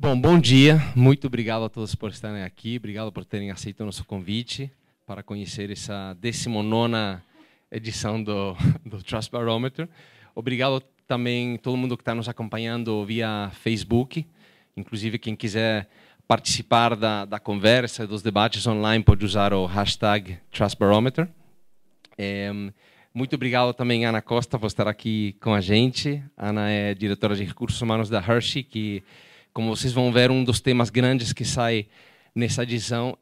Bom dia, muito obrigado a todos por estarem aqui, obrigado por terem aceito o nosso convite para conhecer essa 19ª edição do Trust Barometer. Obrigado também a todo mundo que está nos acompanhando via Facebook, inclusive quem quiser participar da conversa, dos debates online, pode usar o hashtag Trust Barometer. Muito obrigado também a Ana Costa por estar aqui com a gente. Ana é diretora de recursos humanos da Hershey, que, como vocês vão ver, um dos temas grandes que sai nessa edição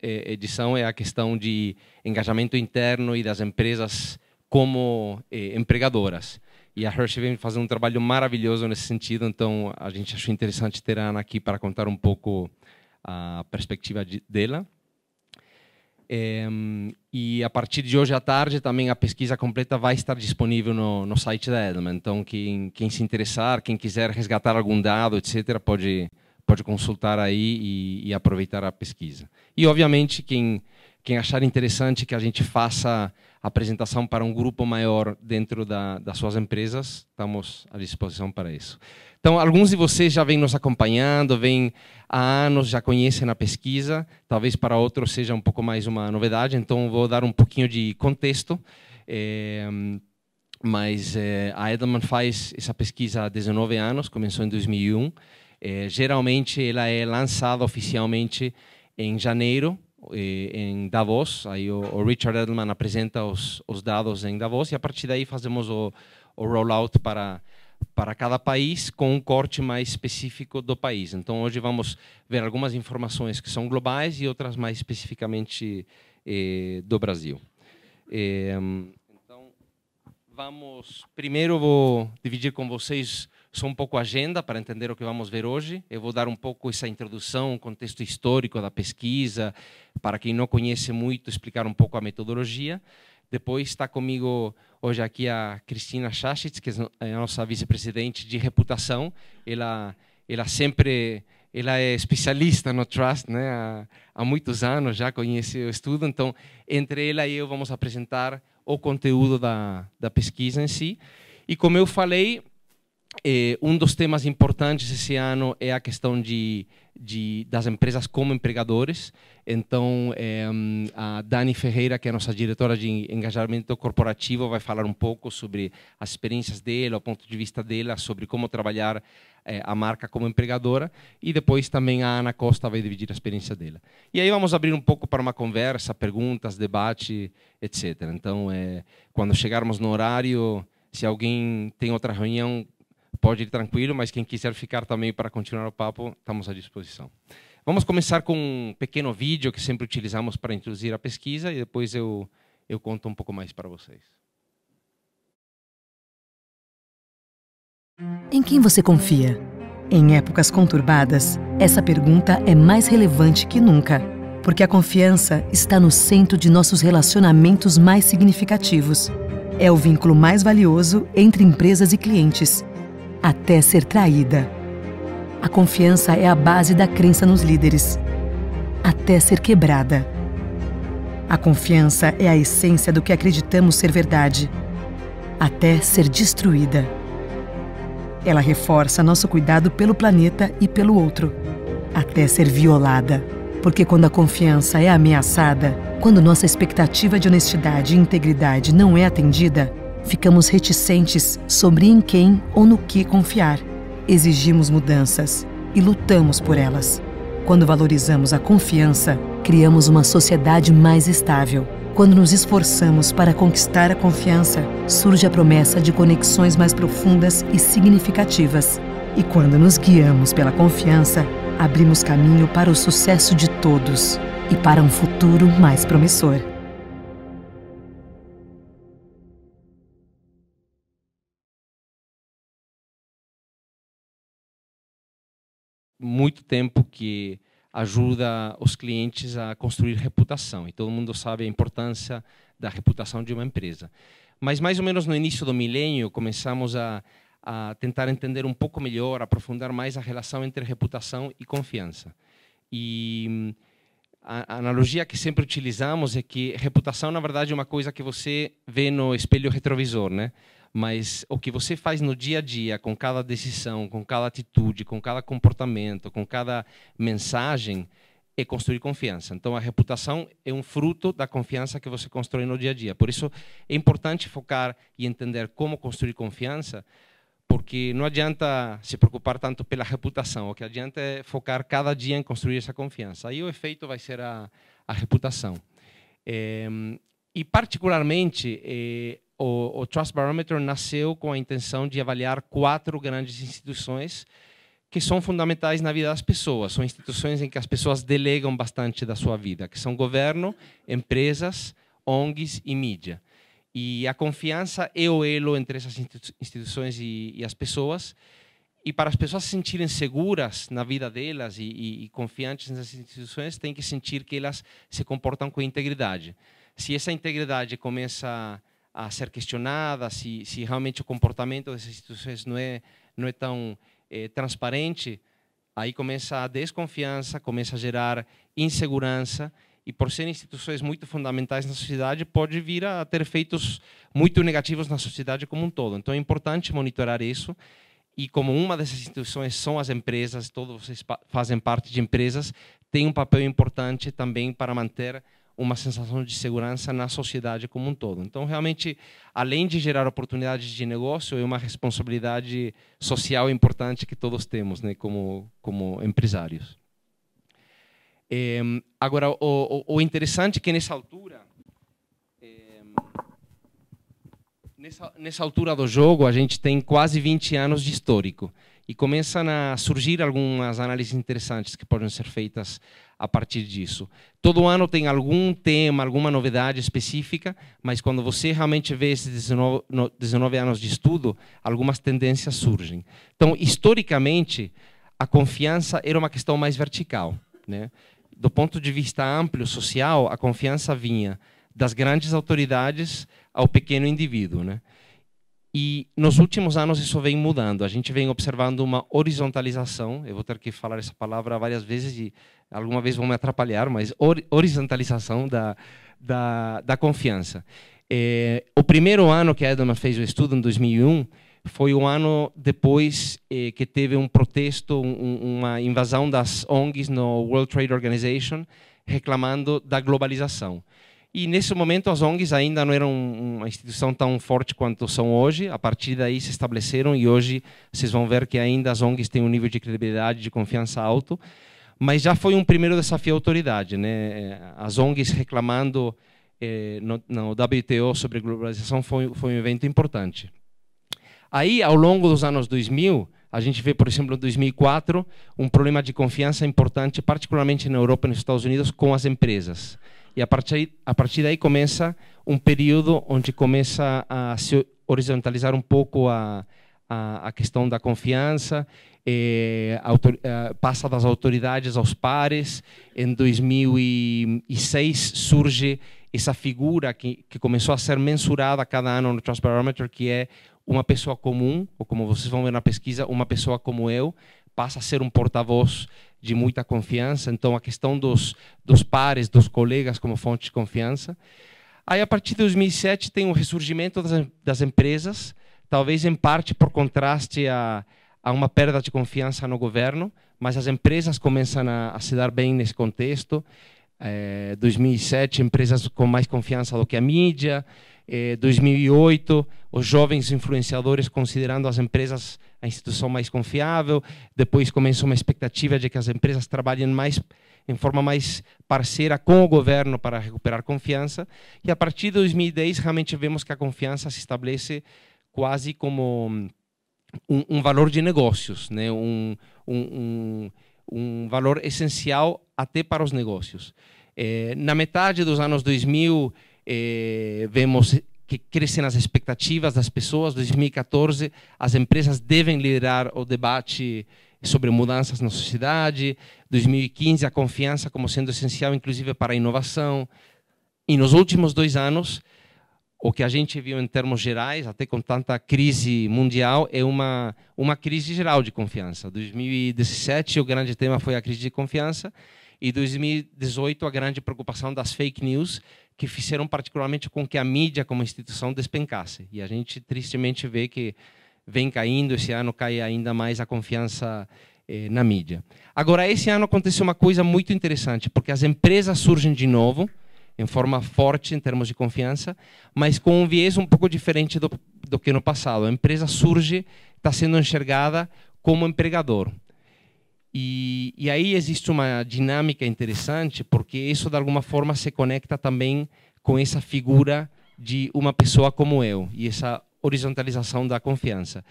é a questão de engajamento interno e das empresas como empregadoras. E a Hershey vem fazendo um trabalho maravilhoso nesse sentido, então a gente achou interessante ter a Ana aqui para contar um pouco a perspectiva dela. E a partir de hoje à tarde também a pesquisa completa vai estar disponível no site da Edelman. Então quem se interessar, quem quiser resgatar algum dado, etc., pode consultar aí e aproveitar a pesquisa. E obviamente quem achar interessante que a gente faça a apresentação para um grupo maior dentro das suas empresas, estamos à disposição para isso. Então, alguns de vocês já vêm nos acompanhando, vêm há anos, já conhecem a pesquisa, talvez para outros seja um pouco mais uma novidade, então vou dar um pouquinho de contexto. Mas a Edelman faz essa pesquisa há 19 anos, começou em 2001. Geralmente ela é lançada oficialmente em janeiro, em Davos. Aí o Richard Edelman apresenta os dados em Davos e a partir daí fazemos o rollout para cada país com um corte mais específico do país. Então hoje vamos ver algumas informações que são globais e outras mais especificamente do Brasil. Então primeiro vou dividir com vocês só um pouco a agenda para entender o que vamos ver hoje. Eu vou dar um pouco essa introdução, um contexto histórico da pesquisa, para quem não conhece muito, explicar um pouco a metodologia. Depois está comigo hoje aqui a Cristina Schachitz, que é a nossa vice-presidente de reputação. Ela é especialista no Trust, né? Há muitos anos já conhece o estudo. Então, entre ela e eu vamos apresentar o conteúdo da pesquisa em si. E como eu falei, um dos temas importantes esse ano é a questão das empresas como empregadores. Então, a Dani Ferreira, que é a nossa diretora de engajamento corporativo, vai falar um pouco sobre as experiências dela, o ponto de vista dela, sobre como trabalhar a marca como empregadora. E depois também a Ana Costa vai dividir a experiência dela. E aí vamos abrir um pouco para uma conversa, perguntas, debate, etc. Então, quando chegarmos no horário, se alguém tem outra reunião, pode ir tranquilo, mas quem quiser ficar também para continuar o papo, estamos à disposição. Vamos começar com um pequeno vídeo que sempre utilizamos para introduzir a pesquisa e depois eu conto um pouco mais para vocês. Em quem você confia? Em épocas conturbadas, essa pergunta é mais relevante que nunca, porque a confiança está no centro de nossos relacionamentos mais significativos. É o vínculo mais valioso entre empresas e clientes, até ser traída. A confiança é a base da crença nos líderes, até ser quebrada. A confiança é a essência do que acreditamos ser verdade, até ser destruída. Ela reforça nosso cuidado pelo planeta e pelo outro, até ser violada. Porque quando a confiança é ameaçada, quando nossa expectativa de honestidade e integridade não é atendida, ficamos reticentes sobre em quem ou no que confiar. Exigimos mudanças e lutamos por elas. Quando valorizamos a confiança, criamos uma sociedade mais estável. Quando nos esforçamos para conquistar a confiança, surge a promessa de conexões mais profundas e significativas. E quando nos guiamos pela confiança, abrimos caminho para o sucesso de todos e para um futuro mais promissor. Muito tempo que ajuda os clientes a construir reputação. E todo mundo sabe a importância da reputação de uma empresa. Mas mais ou menos no início do milênio, começamos a tentar entender um pouco melhor, aprofundar mais a relação entre reputação e confiança. E a analogia que sempre utilizamos é que reputação, na verdade, é uma coisa que você vê no espelho retrovisor, né? mas o que você faz no dia a dia, com cada decisão, com cada atitude, com cada comportamento, com cada mensagem, é construir confiança. Então, a reputação é um fruto da confiança que você constrói no dia a dia. Por isso, é importante focar e entender como construir confiança, porque não adianta se preocupar tanto pela reputação. O que adianta é focar cada dia em construir essa confiança. Aí o efeito vai ser a reputação. E, particularmente, o Trust Barometer nasceu com a intenção de avaliar 4 grandes instituições que são fundamentais na vida das pessoas. São instituições em que as pessoas delegam bastante da sua vida, que são governo, empresas, ONGs e mídia. E a confiança é o elo entre essas instituições e as pessoas. E para as pessoas se sentirem seguras na vida delas e confiantes nessas instituições, tem que sentir que elas se comportam com integridade. Se essa integridade começa a ser questionada, se realmente o comportamento dessas instituições não é tão transparente, aí começa a desconfiança, começa a gerar insegurança, e por serem instituições muito fundamentais na sociedade, pode vir a ter efeitos muito negativos na sociedade como um todo. Então é importante monitorar isso, e como uma dessas instituições são as empresas, todos vocês fazem parte de empresas, tem um papel importante também para manter uma sensação de segurança na sociedade como um todo. Então, realmente, além de gerar oportunidades de negócio, é uma responsabilidade social importante que todos temos, né, como empresários. Agora, o interessante é que nessa altura do jogo, a gente tem quase 20 anos de histórico e começam a surgir algumas análises interessantes que podem ser feitas a partir disso. Todo ano tem algum tema, alguma novidade específica, mas quando você realmente vê esses 19 anos de estudo, algumas tendências surgem. Então, historicamente, a confiança era uma questão mais vertical, né? Do ponto de vista amplo, social, a confiança vinha das grandes autoridades ao pequeno indivíduo, né? E nos últimos anos isso vem mudando. A gente vem observando uma horizontalização. Eu vou ter que falar essa palavra várias vezes e alguma vez vão me atrapalhar, mas horizontalização da confiança. O primeiro ano que a Edelman fez o estudo, em 2001, foi o ano depois que teve um protesto, uma invasão das ONGs no World Trade Organization, reclamando da globalização. E nesse momento as ONGs ainda não eram uma instituição tão forte quanto são hoje. A partir daí se estabeleceram e hoje vocês vão ver que ainda as ONGs têm um nível de credibilidade, de confiança alto. Mas já foi um primeiro desafio à autoridade, né? As ONGs reclamando no WTO sobre globalização foi um evento importante. Aí, ao longo dos anos 2000, a gente vê, por exemplo, em 2004, um problema de confiança importante, particularmente na Europa e nos Estados Unidos, com as empresas. E a partir daí começa um período onde começa a se horizontalizar um pouco a questão da confiança, passa das autoridades aos pares. Em 2006 surge essa figura que começou a ser mensurada cada ano no Trust Barometer, que é uma pessoa comum, ou como vocês vão ver na pesquisa, uma pessoa como eu, passa a ser um porta-voz de muita confiança. Então, a questão dos pares, dos colegas como fonte de confiança. Aí, a partir de 2007, tem um ressurgimento das empresas, talvez em parte por contraste a uma perda de confiança no governo, mas as empresas começam a se dar bem nesse contexto. 2007, empresas com mais confiança do que a mídia. 2008, os jovens influenciadores considerando as empresas a instituição mais confiável. Depois começa uma expectativa de que as empresas trabalhem em forma mais parceira com o governo para recuperar confiança. E a partir de 2010, realmente vemos que a confiança se estabelece quase como um valor de negócios, né? Um valor essencial até para os negócios. Na metade dos anos 2000, vemos que crescem as expectativas das pessoas. 2014, as empresas devem liderar o debate sobre mudanças na sociedade. 2015, a confiança como sendo essencial, inclusive, para a inovação. E nos últimos 2 anos, o que a gente viu em termos gerais, até com tanta crise mundial, é uma crise geral de confiança. 2017, o grande tema foi a crise de confiança. e 2018 a grande preocupação das fake news, que fizeram particularmente com que a mídia como instituição despencasse. E a gente tristemente vê que vem caindo, esse ano cai ainda mais a confiança na mídia. Agora, esse ano aconteceu uma coisa muito interessante, porque as empresas surgem de novo, em forma forte em termos de confiança, mas com um viés um pouco diferente do que no passado. A empresa surge, está sendo enxergada como empregador. E aí existe uma dinâmica interessante, porque isso de alguma forma se conecta também com essa figura de uma pessoa como eu, e essa horizontalização da confiança.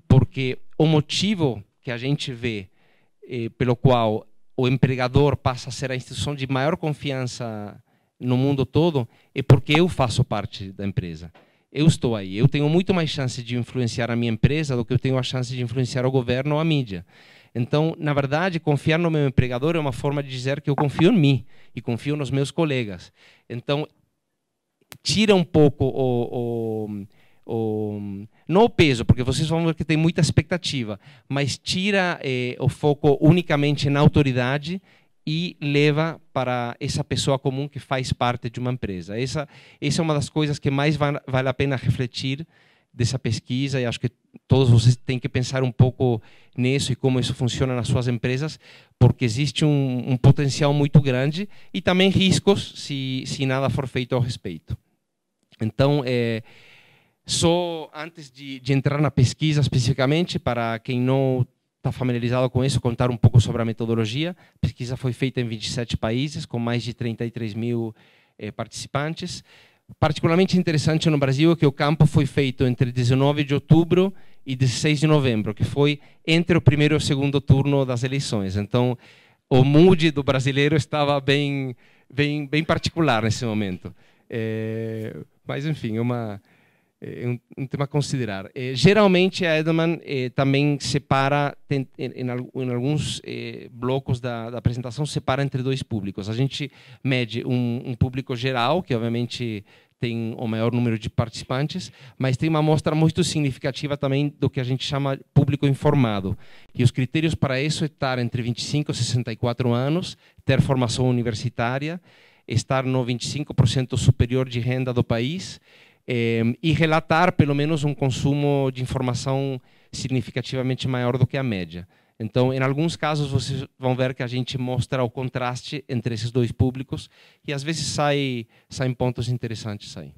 Porque o motivo que a gente vê pelo qual o empregador passa a ser a instituição de maior confiança no mundo todo é porque eu faço parte da empresa. Eu estou aí. Eu tenho muito mais chance de influenciar a minha empresa do que eu tenho a chance de influenciar o governo ou a mídia. Então, na verdade, confiar no meu empregador é uma forma de dizer que eu confio em mim e confio nos meus colegas. Então, tira um pouco não o peso, porque vocês vão ver que tem muita expectativa, mas tira o foco unicamente na autoridade e leva para essa pessoa comum que faz parte de uma empresa. Essa é uma das coisas que mais vale a pena refletir dessa pesquisa, e acho que todos vocês têm que pensar um pouco nisso e como isso funciona nas suas empresas, porque existe um potencial muito grande e também riscos se nada for feito ao respeito. Então, só antes de entrar na pesquisa especificamente, para quem não está familiarizado com isso, contar um pouco sobre a metodologia. A pesquisa foi feita em 27 países, com mais de 33 mil participantes. Particularmente interessante no Brasil é que o campo foi feito entre 19 de outubro e 16 de novembro, que foi entre o primeiro e o segundo turno das eleições. Então, o mood do brasileiro estava bem particular nesse momento. Mas, enfim, um tema a considerar. Geralmente, a Edelman também separa, em alguns blocos da apresentação, separa entre dois públicos. A gente mede um público geral, que obviamente tem o maior número de participantes, mas tem uma amostra muito significativa também do que a gente chama público informado. E os critérios para isso é estar entre 25 e 64 anos, ter formação universitária, estar no 25% superior de renda do país, e relatar pelo menos um consumo de informação significativamente maior do que a média. Então, em alguns casos, vocês vão ver que a gente mostra o contraste entre esses dois públicos e às vezes saem pontos interessantes aí.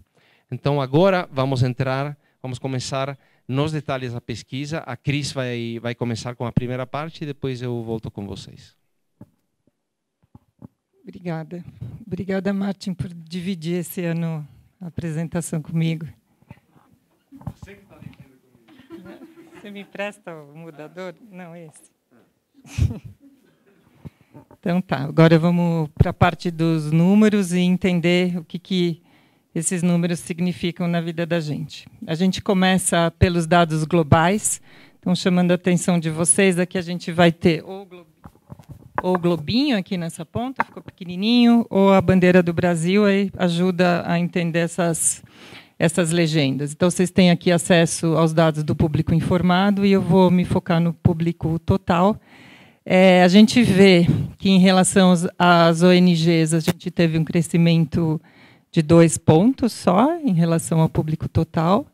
Então, agora vamos começar nos detalhes da pesquisa. A Cris vai começar com a primeira parte e depois eu volto com vocês. Obrigada. Obrigada, Martin, por dividir esse ano a apresentação comigo. Você que está dividindo comigo. Você me empresta o mudador? Não, esse. Então tá, agora vamos para a parte dos números e entender o que esses números significam na vida da gente. A gente começa pelos dados globais. Então, chamando a atenção de vocês, aqui a gente vai ter ou o globinho aqui nessa ponta, ficou pequenininho, ou a bandeira do Brasil, aí ajuda a entender essas legendas. Então, vocês têm aqui acesso aos dados do público informado e eu vou me focar no público total. A gente vê que, em relação às ONGs, a gente teve um crescimento de 2 pontos só, em relação ao público total.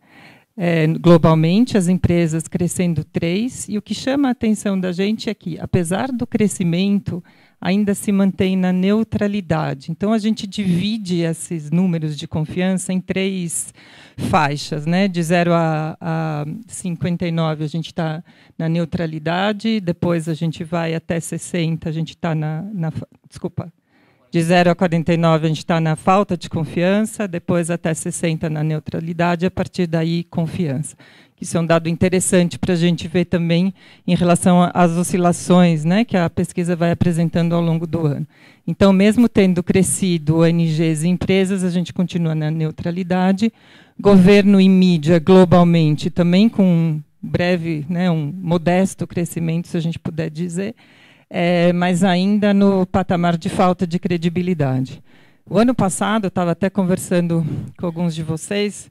Globalmente, as empresas crescendo 3, e o que chama a atenção da gente é que, apesar do crescimento, ainda se mantém na neutralidade. Então, a gente divide esses números de confiança em 3 faixas, né? De 0 a 59, a gente está na neutralidade, depois a gente vai até 60, a gente está desculpa. De 0 a 49, a gente está na falta de confiança, depois até 60 na neutralidade, a partir daí, confiança. Isso é um dado interessante para a gente ver também em relação às oscilações, né, que a pesquisa vai apresentando ao longo do ano. Então, mesmo tendo crescido ONGs e empresas, a gente continua na neutralidade. Governo e mídia, globalmente, também com um breve, né, um modesto crescimento, se a gente puder dizer, mas ainda no patamar de falta de credibilidade. O ano passado, eu estava até conversando com alguns de vocês,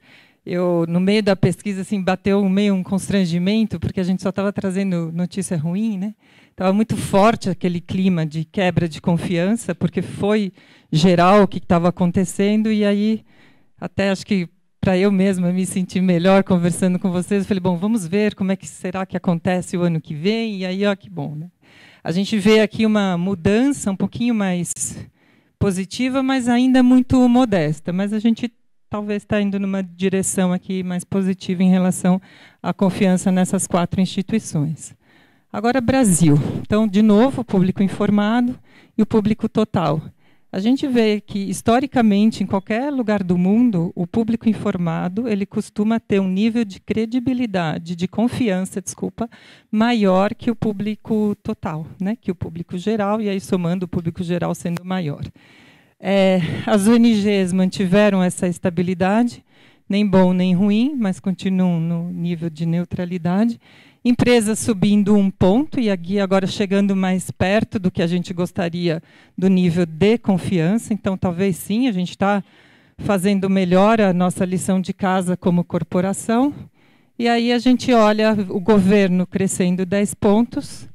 no meio da pesquisa, assim, bateu meio um constrangimento, porque a gente só estava trazendo notícia ruim, né? Estava muito forte aquele clima de quebra de confiança, porque foi geral o que estava acontecendo, e aí, até acho que para eu mesma me sentir melhor conversando com vocês, eu falei, bom, vamos ver como é que será que acontece o ano que vem, e aí, ó, que bom, né? A gente vê aqui uma mudança um pouquinho mais positiva, mas ainda muito modesta, mas a gente talvez está indo numa direção aqui mais positiva em relação à confiança nessas 4 instituições. Agora, Brasil. Então, de novo, o público informado e o público total. A gente vê que, historicamente, em qualquer lugar do mundo, o público informado ele costuma ter um nível de credibilidade, de confiança, maior que o público total, né? Que o público geral, e aí somando o público geral sendo maior. As ONGs mantiveram essa estabilidade, nem bom nem ruim, mas continuam no nível de neutralidade. Empresas subindo 1 ponto, e aqui agora chegando mais perto do que a gente gostaria do nível de confiança. Então, talvez sim, a gente está fazendo melhor a nossa lição de casa como corporação. E aí a gente olha o governo crescendo 10 pontos,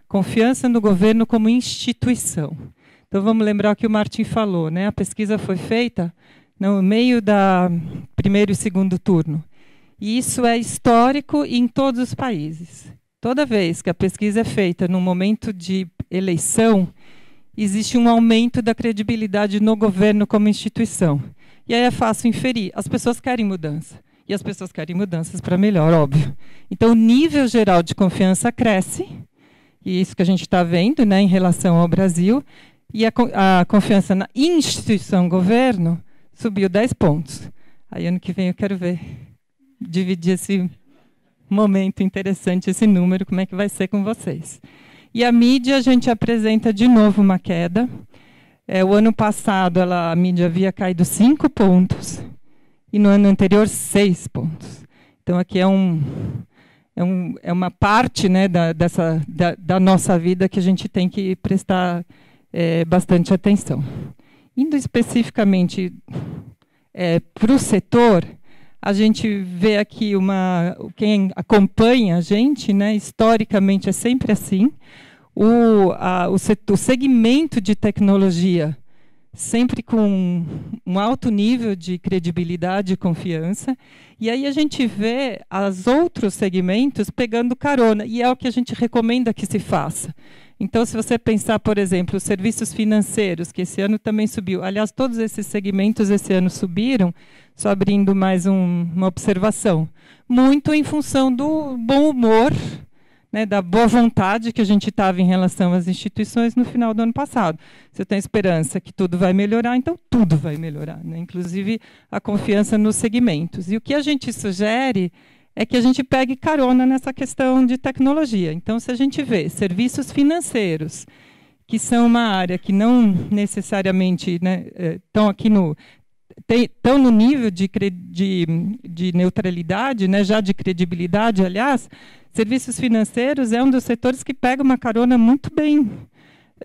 confiança no governo como instituição. Então, vamos lembrar o que o Martin falou, né? A pesquisa foi feita no meio da primeiro e segundo turno. E isso é histórico em todos os países. Toda vez que a pesquisa é feita num momento de eleição, existe um aumento da credibilidade no governo como instituição. E aí é fácil inferir. As pessoas querem mudança. E as pessoas querem mudanças para melhor, óbvio. Então, o nível geral de confiança cresce. E isso que a gente está vendo, né, em relação ao Brasil. E a confiança na instituição governo subiu 10 pontos. Aí, ano que vem, eu quero ver, dividir esse momento interessante, esse número, como é que vai ser com vocês. E a mídia, a gente apresenta de novo uma queda. O ano passado, a mídia havia caído 5 pontos, e no ano anterior, 6 pontos. Então, aqui é uma parte, né, da nossa vida que a gente tem que prestar bastante atenção. Indo especificamente para o setor, a gente vê aqui quem acompanha a gente, né, historicamente é sempre assim, o segmento de tecnologia sempre com um alto nível de credibilidade e confiança, e aí a gente vê os outros segmentos pegando carona, e é o que a gente recomenda que se faça. Então, se você pensar, por exemplo, os serviços financeiros, que esse ano também subiu. Aliás, todos esses segmentos esse ano subiram, só abrindo mais uma observação. Muito em função do bom humor, né, da boa vontade que a gente estava em relação às instituições no final do ano passado. Se eu tenho esperança que tudo vai melhorar, então tudo vai melhorar, né? Inclusive a confiança nos segmentos. E o que a gente sugere é que a gente pegue carona nessa questão de tecnologia. Então, se a gente vê serviços financeiros, que são uma área que não necessariamente, né, estão no nível de neutralidade, né, já de credibilidade, aliás, serviços financeiros é um dos setores que pega uma carona muito bem,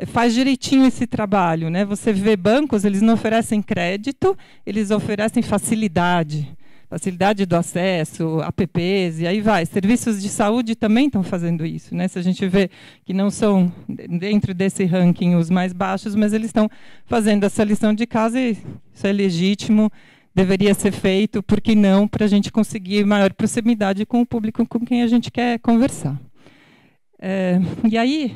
faz direitinho esse trabalho, né? Você vê bancos, eles não oferecem crédito, eles oferecem facilidade do acesso, apps, e aí vai. Serviços de saúde também estão fazendo isso, né? Se a gente vê que não são, dentro desse ranking, os mais baixos, mas eles estão fazendo essa lição de casa, e isso é legítimo, deveria ser feito, por que não, para a gente conseguir maior proximidade com o público com quem a gente quer conversar. E aí,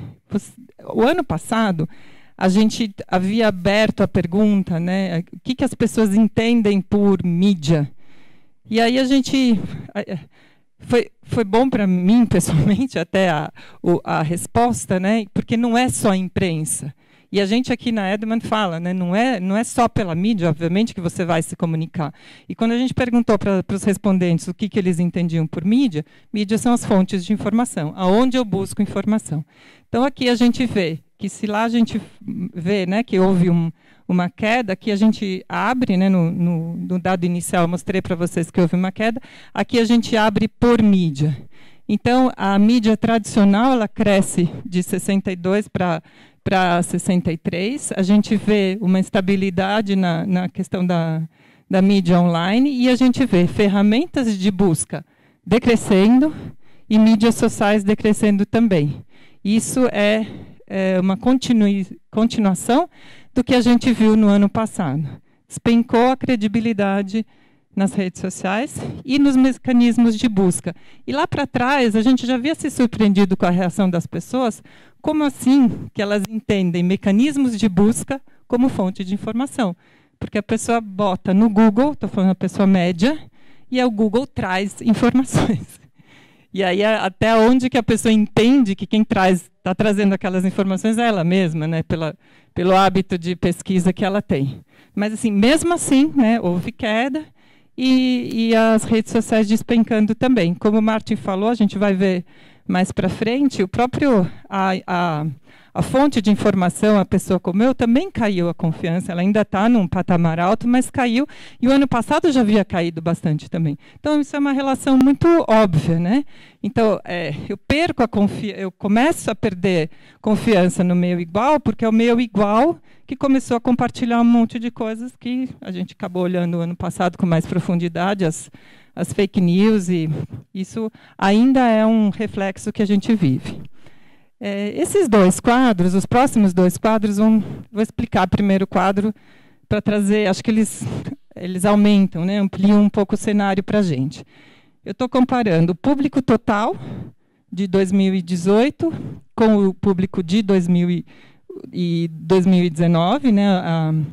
o ano passado, a gente havia aberto a pergunta, né, o que as pessoas entendem por mídia. E aí a gente... Foi bom para mim, pessoalmente, até a resposta, né, porque não é só imprensa. E a gente aqui na Edelman fala, né, não é só pela mídia, obviamente, que você vai se comunicar. E quando a gente perguntou para os respondentes o que eles entendiam por mídia, mídia são as fontes de informação, aonde eu busco informação. Então, aqui a gente vê que se lá a gente vê, né, que houve uma queda, que a gente abre, né, no dado inicial, eu mostrei para vocês que houve uma queda, aqui a gente abre por mídia. Então, a mídia tradicional ela cresce de 62 para 63, a gente vê uma estabilidade na questão da mídia online, e a gente vê ferramentas de busca decrescendo e mídias sociais decrescendo também. Isso é uma continuação do que a gente viu no ano passado. Despencou a credibilidade nas redes sociais e nos mecanismos de busca. E lá para trás, a gente já havia se surpreendido com a reação das pessoas. Como assim que elas entendem mecanismos de busca como fonte de informação? Porque a pessoa bota no Google, estou falando a pessoa média, e o Google traz informações. E aí, até onde que a pessoa entende que quem está trazendo aquelas informações é ela mesma, né, pelo hábito de pesquisa que ela tem. Mas, assim, mesmo assim, né, houve queda e as redes sociais despencando também. Como o Martin falou, a gente vai ver mais para frente, o próprio a fonte de informação, a pessoa como eu, também caiu a confiança. Ela ainda está num patamar alto, mas caiu. E o ano passado já havia caído bastante também. Então, isso é uma relação muito óbvia, né? Então, eu começo a perder confiança no meio igual, porque é o meio igual que começou a compartilhar um monte de coisas que a gente acabou olhando o ano passado com mais profundidade, as fake news, e isso ainda é um reflexo que a gente vive. Esses dois quadros, os próximos dois quadros, vou explicar primeiro o quadro para trazer, acho que eles aumentam, né, ampliam um pouco o cenário para a gente. Eu estou comparando o público total de 2018 com o público de 2019, né,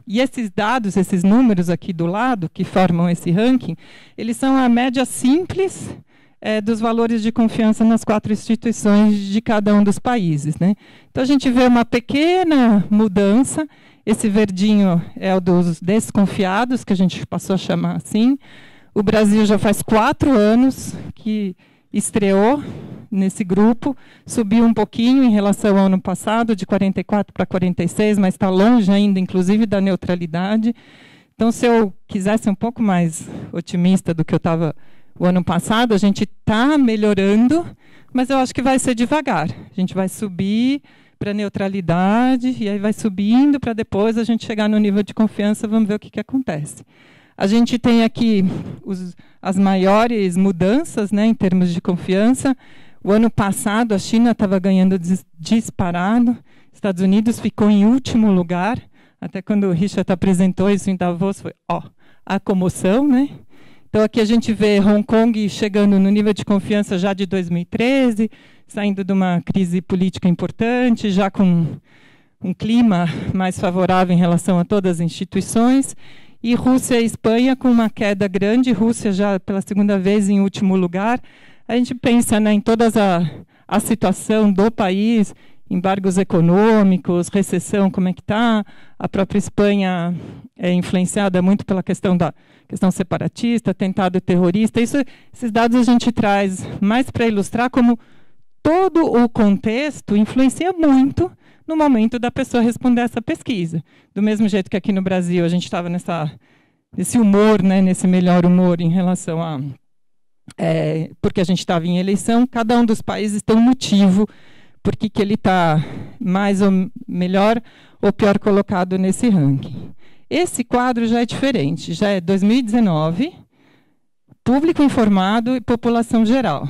e esses dados, esses números aqui do lado, que formam esse ranking, eles são a média simples dos valores de confiança nas 4 instituições de cada um dos países, né? Então, a gente vê uma pequena mudança. Esse verdinho é o dos desconfiados, que a gente passou a chamar assim. O Brasil já faz 4 anos que estreou nesse grupo, subiu um pouquinho em relação ao ano passado, de 44 para 46, mas está longe ainda, inclusive, da neutralidade. Então, se eu quisesse ser um pouco mais otimista do que eu estava o ano passado, a gente está melhorando, mas eu acho que vai ser devagar. A gente vai subir para a neutralidade, e aí vai subindo para depois a gente chegar no nível de confiança, vamos ver o que acontece. A gente tem aqui as maiores mudanças, né, em termos de confiança. O ano passado, a China estava ganhando disparado, Estados Unidos ficou em último lugar, até quando o Richard apresentou isso em Davos, foi a comoção, né? Então, aqui a gente vê Hong Kong chegando no nível de confiança já de 2013, saindo de uma crise política importante, já com um clima mais favorável em relação a todas as instituições, e Rússia e Espanha com uma queda grande, Rússia já pela segunda vez em último lugar. A gente pensa, né, em toda a situação do país, embargos econômicos, recessão, como é que está. A própria Espanha é influenciada muito pela questão separatista, atentado terrorista. Esses dados a gente traz mais para ilustrar como todo o contexto influencia muito no momento da pessoa responder essa pesquisa. Do mesmo jeito que aqui no Brasil a gente estava nesse humor, né, nesse melhor humor em relação a... porque a gente estava em eleição, cada um dos países tem um motivo por que ele está mais ou melhor ou pior colocado nesse ranking. Esse quadro já é diferente, já é 2019, público informado e população geral.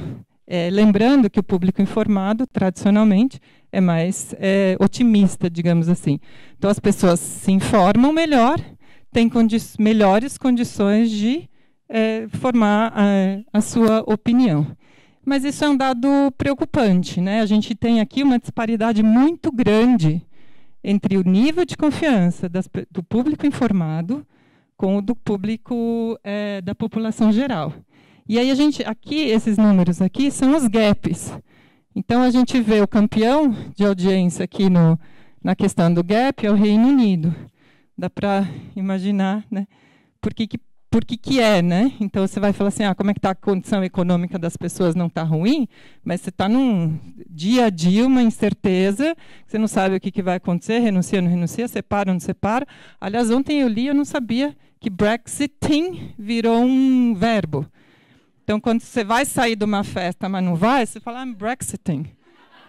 Lembrando que o público informado, tradicionalmente, é mais otimista, digamos assim. Então, as pessoas se informam melhor, têm melhores condições de formar a sua opinião. Mas isso é um dado preocupante, né? A gente tem aqui uma disparidade muito grande entre o nível de confiança do público informado com o do público da população geral. E aí esses números aqui são os gaps. Então a gente vê o campeão de audiência aqui na questão do gap é o Reino Unido. Dá para imaginar, né? Por que é, né? Então você vai falar assim, como é que está a condição econômica das pessoas? Não está ruim, mas você está num dia a dia, uma incerteza, você não sabe o que vai acontecer, renuncia, não renuncia, separa, não separa. Aliás, ontem eu não sabia que Brexiting virou um verbo. Então, quando você vai sair de uma festa, mas não vai, você fala, I'm Brexiting.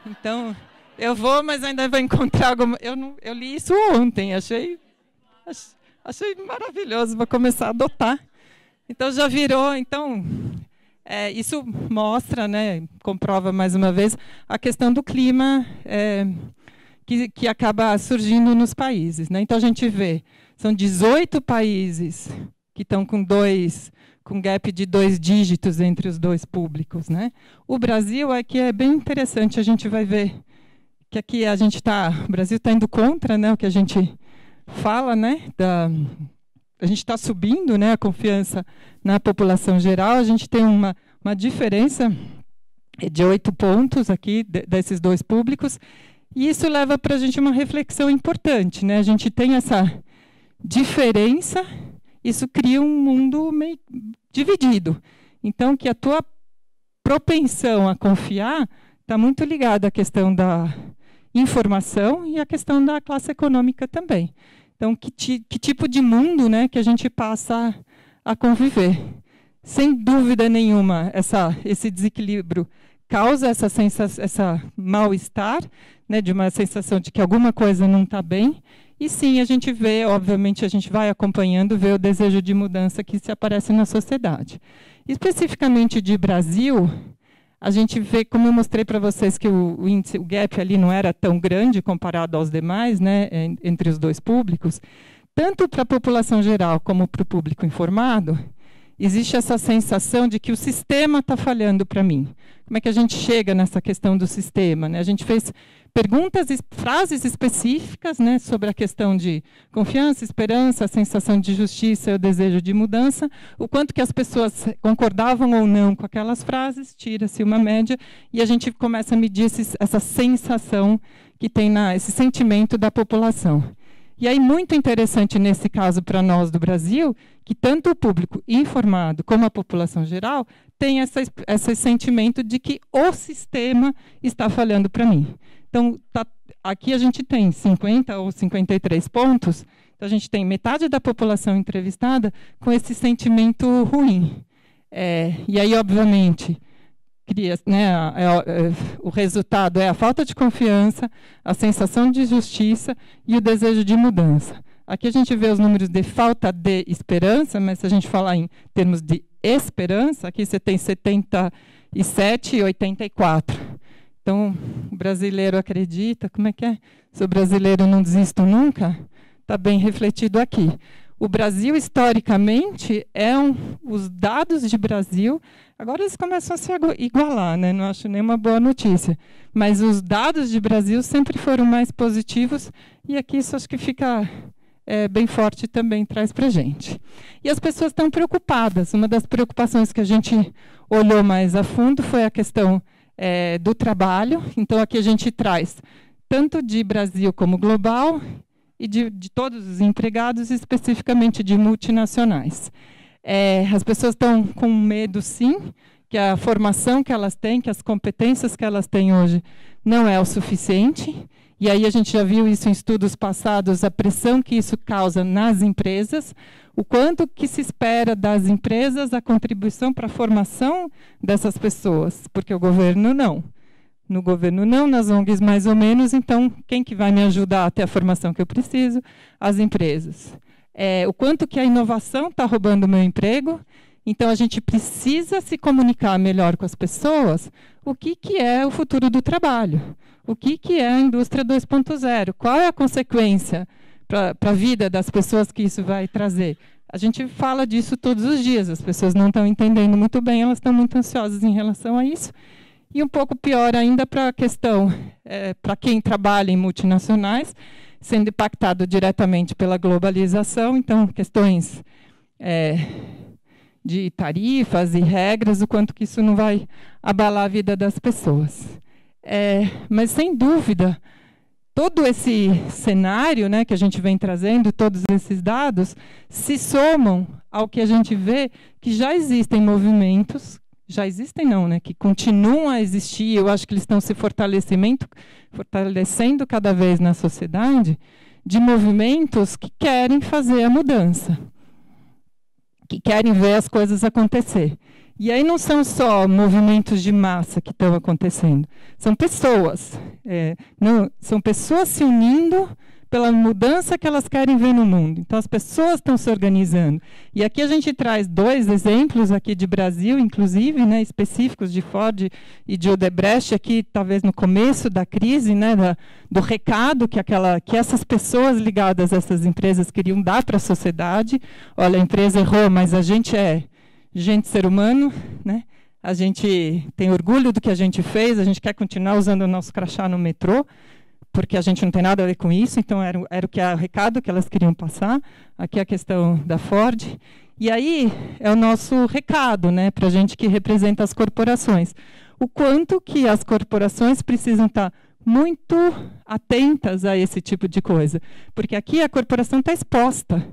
Então, eu vou, mas ainda vou encontrar alguma... Eu li isso ontem, achei Achei maravilhoso, vou começar a adotar. Então, já virou... Então, isso mostra, né, comprova mais uma vez, a questão do clima que acaba surgindo nos países, né? Então, a gente vê, são 18 países que estão com gap de 2 dígitos entre os dois públicos, né? O Brasil aqui é bem interessante, a gente vai ver que aqui o Brasil está indo contra, né, o que a gente fala, né, a gente está subindo, né, a confiança na população geral, a gente tem uma diferença de 8 pontos aqui desses dois públicos, e isso leva para a gente uma reflexão importante, né? A gente tem essa diferença, isso cria um mundo meio dividido. Então, que a tua propensão a confiar está muito ligada à questão da informação e à questão da classe econômica também. Então, que tipo de mundo, né, que a gente passa a conviver? Sem dúvida nenhuma, esse desequilíbrio causa essa mal-estar, né, de uma sensação de que alguma coisa não está bem. E sim, a gente vê, obviamente, a gente vai acompanhando, vê o desejo de mudança que se aparece na sociedade. Especificamente de Brasil, a gente vê, como eu mostrei para vocês, que o gap ali não era tão grande comparado aos demais, né, entre os dois públicos, tanto para a população geral como para o público informado, existe essa sensação de que o sistema está falhando para mim. Como é que a gente chega nessa questão do sistema, né? A gente fez perguntas e frases específicas, né, sobre a questão de confiança, esperança, a sensação de justiça e o desejo de mudança, o quanto que as pessoas concordavam ou não com aquelas frases, tira-se uma média, e a gente começa a medir essa sensação que tem esse sentimento da população. E aí, muito interessante nesse caso para nós do Brasil, que tanto o público informado como a população geral tem esse sentimento de que o sistema está falhando para mim. Então, aqui a gente tem 50 ou 53 pontos, então a gente tem metade da população entrevistada com esse sentimento ruim. E aí, obviamente, o resultado é a falta de confiança, a sensação de injustiça e o desejo de mudança. Aqui a gente vê os números de falta de esperança, mas se a gente falar em termos de esperança, aqui você tem 77 e 84. Então, o brasileiro acredita, como é que é? Se o brasileiro não desiste nunca, está bem refletido aqui. O Brasil, historicamente, os dados de Brasil, agora eles começam a se igualar, né? Não acho nenhuma boa notícia, mas os dados de Brasil sempre foram mais positivos, e aqui isso acho que fica bem forte também, traz para a gente. E as pessoas estão preocupadas. Uma das preocupações que a gente olhou mais a fundo foi a questão do trabalho. Então, aqui a gente traz tanto de Brasil como global, e de todos os empregados, especificamente de multinacionais. As pessoas estão com medo, sim, que a formação que elas têm, que as competências que elas têm hoje não é o suficiente. E aí a gente já viu isso em estudos passados, a pressão que isso causa nas empresas, o quanto que se espera das empresas a contribuição para a formação dessas pessoas, porque o governo não. No governo não, nas ONGs mais ou menos, então quem que vai me ajudar a ter a formação que eu preciso? As empresas. O quanto que a inovação está roubando o meu emprego, então a gente precisa se comunicar melhor com as pessoas o que é o futuro do trabalho, o que é a indústria 2.0, qual é a consequência para a vida das pessoas que isso vai trazer. A gente fala disso todos os dias, as pessoas não estão entendendo muito bem, elas estão muito ansiosas em relação a isso. E um pouco pior ainda para a questão, para quem trabalha em multinacionais, sendo impactado diretamente pela globalização, então questões de tarifas e regras, o quanto que isso não vai abalar a vida das pessoas. Mas, sem dúvida, todo esse cenário, né, que a gente vem trazendo, todos esses dados, se somam ao que a gente vê que já existem movimentos, já existem não, né, que continuam a existir, eu acho que eles estão se fortalecendo cada vez na sociedade, de movimentos que querem fazer a mudança, que querem ver as coisas acontecer. E aí não são só movimentos de massa que estão acontecendo, são pessoas. São pessoas se unindo pela mudança que elas querem ver no mundo. Então, as pessoas estão se organizando. E aqui a gente traz 2 exemplos aqui de Brasil, inclusive, né, específicos de Ford e de Odebrecht, aqui talvez no começo da crise, né, do recado que essas pessoas ligadas a essas empresas queriam dar para a sociedade. Olha, a empresa errou, mas a gente é gente, ser humano, né? A gente tem orgulho do que a gente fez, a gente quer continuar usando o nosso crachá no metrô, porque a gente não tem nada a ver com isso, então era o recado que elas queriam passar. Aqui a questão da Ford. E aí é o nosso recado, né, para a gente que representa as corporações. O quanto que as corporações precisam estar muito atentas a esse tipo de coisa. Porque aqui a corporação está exposta.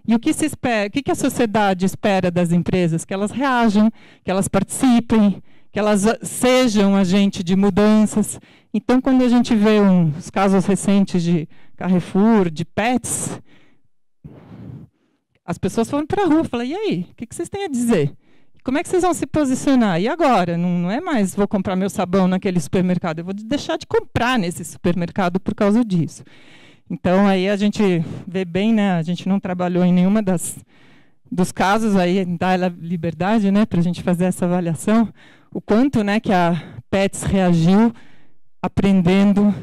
E o que se espera, o que a sociedade espera das empresas? Que elas reajam, que elas participem, que elas sejam agente de mudanças. Então, quando a gente vê os casos recentes de Carrefour, de Pets, as pessoas foram para a rua e falaram, e aí, o que vocês têm a dizer? Como é que vocês vão se posicionar? E agora? Não é mais vou comprar meu sabão naquele supermercado, eu vou deixar de comprar nesse supermercado por causa disso. Então, aí a gente vê bem, né, a gente não trabalhou em nenhuma dos casos, aí dá a liberdade, né, para a gente fazer essa avaliação, o quanto, né, que a Pets reagiu aprendendo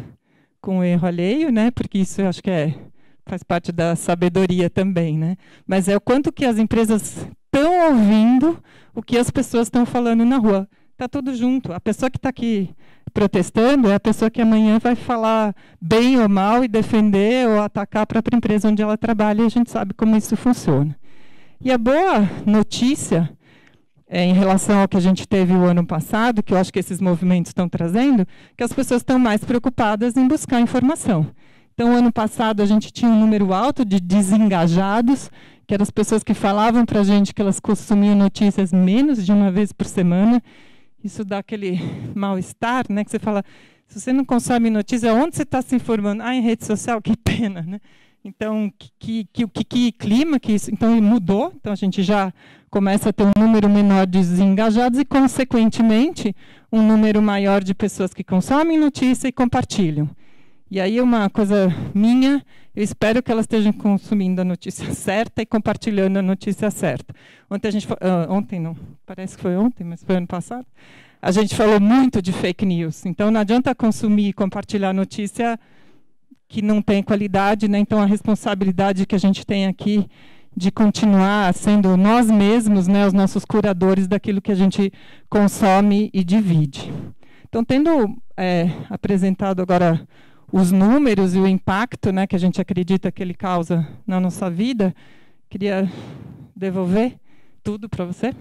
com o erro alheio, né, porque isso eu acho que faz parte da sabedoria também, né, mas é o quanto que as empresas estão ouvindo o que as pessoas estão falando na rua. Está tudo junto. A pessoa que está aqui protestando é a pessoa que amanhã vai falar bem ou mal e defender ou atacar a própria empresa onde ela trabalha, e a gente sabe como isso funciona. E a boa notícia, em relação ao que a gente teve o ano passado, que eu acho que esses movimentos estão trazendo, que as pessoas estão mais preocupadas em buscar informação. Então, ano passado, a gente tinha um número alto de desengajados, que eram as pessoas que falavam para a gente que elas consumiam notícias menos de uma vez por semana. Isso dá aquele mal-estar, né? Que você fala, se você não consome notícia, onde você está se informando? Em rede social, que pena, né? Então, que clima que isso... Então, mudou. Então, a gente já começa a ter um número menor de desengajados e, consequentemente, um número maior de pessoas que consomem notícia e compartilham. E aí, uma coisa minha, eu espero que elas estejam consumindo a notícia certa e compartilhando a notícia certa. Ontem não, parece que foi ontem, mas foi ano passado, a gente falou muito de fake news. Então, não adianta consumir e compartilhar notícia que não tem qualidade, né? Então, a responsabilidade que a gente tem aqui de continuar sendo nós mesmos, né, os nossos curadores daquilo que a gente consome e divide. Então, tendo apresentado agora os números e o impacto, né, que a gente acredita que ele causa na nossa vida, queria devolver tudo para você,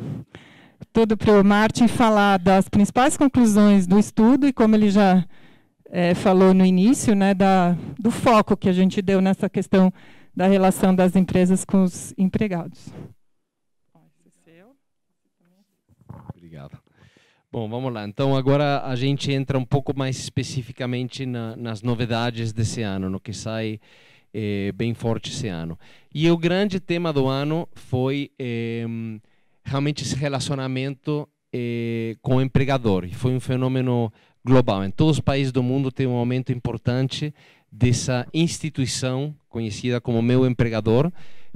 tudo para o Martin falar das principais conclusões do estudo e como ele já falou no início, né, do foco que a gente deu nessa questão da relação das empresas com os empregados. Obrigado. Bom, vamos lá. Então, agora a gente entra um pouco mais especificamente nas novidades desse ano, no que sai bem forte esse ano. E o grande tema do ano foi realmente esse relacionamento com o empregador. E foi um fenômeno global. Em todos os países do mundo tem um aumento importante dessa instituição conhecida como meu empregador.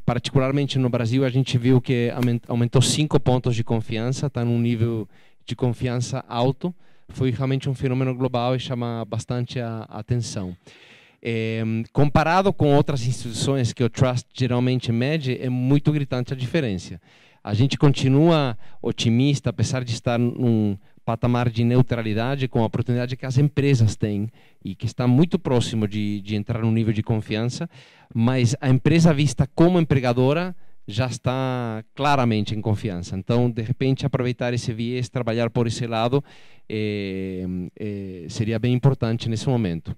Particularmente no Brasil, a gente viu que aumentou 5 pontos de confiança, está num nível de confiança alto. Foi realmente um fenômeno global e chama bastante a atenção. Comparado com outras instituições que o Trust geralmente mede, é muito gritante a diferença. A gente continua otimista, apesar de estar num patamar de neutralidade, com a oportunidade que as empresas têm e que está muito próximo de entrar num nível de confiança, mas a empresa vista como empregadora já está claramente em confiança. Então, de repente, aproveitar esse viés, trabalhar por esse lado, seria bem importante nesse momento.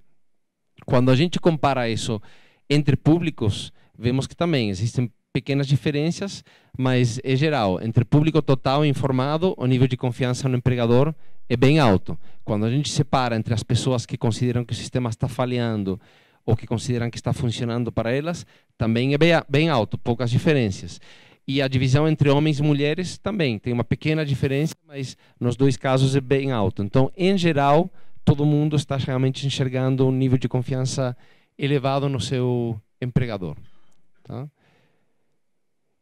Quando a gente compara isso entre públicos, vemos que também existem pequenas diferenças, mas é geral. Entre público total e informado, o nível de confiança no empregador é bem alto. Quando a gente separa entre as pessoas que consideram que o sistema está falhando ou que consideram que está funcionando para elas, também é bem alto, poucas diferenças. E a divisão entre homens e mulheres também tem uma pequena diferença, mas nos dois casos é bem alto. Então, em geral, todo mundo está realmente enxergando um nível de confiança elevado no seu empregador. Tá?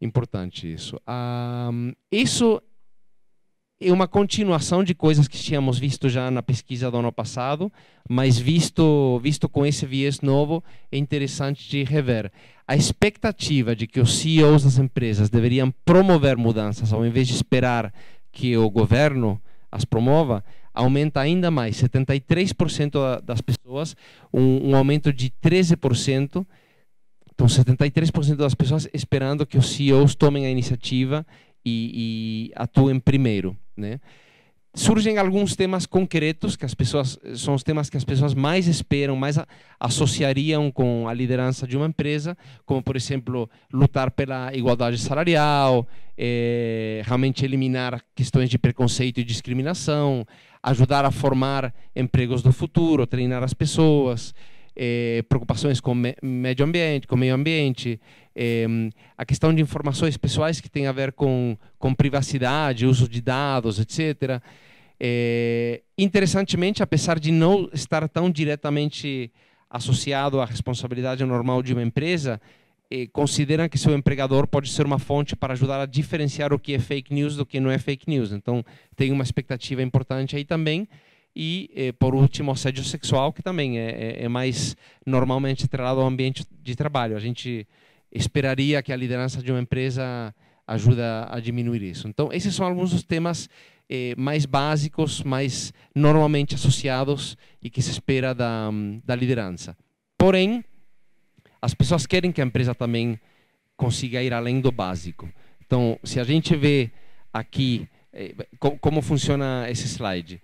Importante isso. Isso é uma continuação de coisas que tínhamos visto já na pesquisa do ano passado, mas visto com esse viés novo, é interessante de rever. A expectativa de que os CEOs das empresas deveriam promover mudanças, ao invés de esperar que o governo as promova, aumenta ainda mais. 73% das pessoas, um aumento de 13%. Então, 73% das pessoas esperando que os CEOs tomem a iniciativa e atuem primeiro, né? Surgem alguns temas concretos que são os temas que as pessoas mais esperam, mais associariam com a liderança de uma empresa, como, por exemplo, lutar pela igualdade salarial, realmente eliminar questões de preconceito e discriminação, ajudar a formar empregos do futuro, treinar as pessoas, preocupações com meio ambiente, a questão de informações pessoais que tem a ver com privacidade, uso de dados, etc. Interessantemente, apesar de não estar tão diretamente associado à responsabilidade normal de uma empresa, consideram que seu empregador pode ser uma fonte para ajudar a diferenciar o que é fake news do que não é fake news. Então, tem uma expectativa importante aí também. E, por último, assédio sexual, que também é mais normalmente atrelado ao ambiente de trabalho. A gente esperaria que a liderança de uma empresa ajude a diminuir isso. Então, esses são alguns dos temas mais básicos, mais normalmente associados e que se espera da liderança. Porém, as pessoas querem que a empresa também consiga ir além do básico. Então, se a gente vê aqui como funciona esse slide,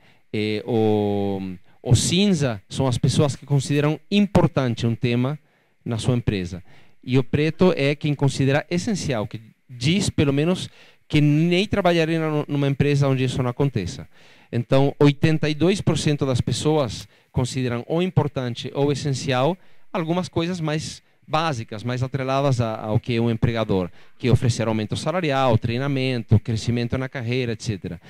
o cinza são as pessoas que consideram importante um tema na sua empresa. E o preto é quem considera essencial, que diz, pelo menos, que nem trabalharia numa empresa onde isso não aconteça. Então, 82% das pessoas consideram ou importante ou essencial algumas coisas mais básicas, mais atreladas ao que é um empregador, que é oferecer aumento salarial, treinamento, crescimento na carreira, etc.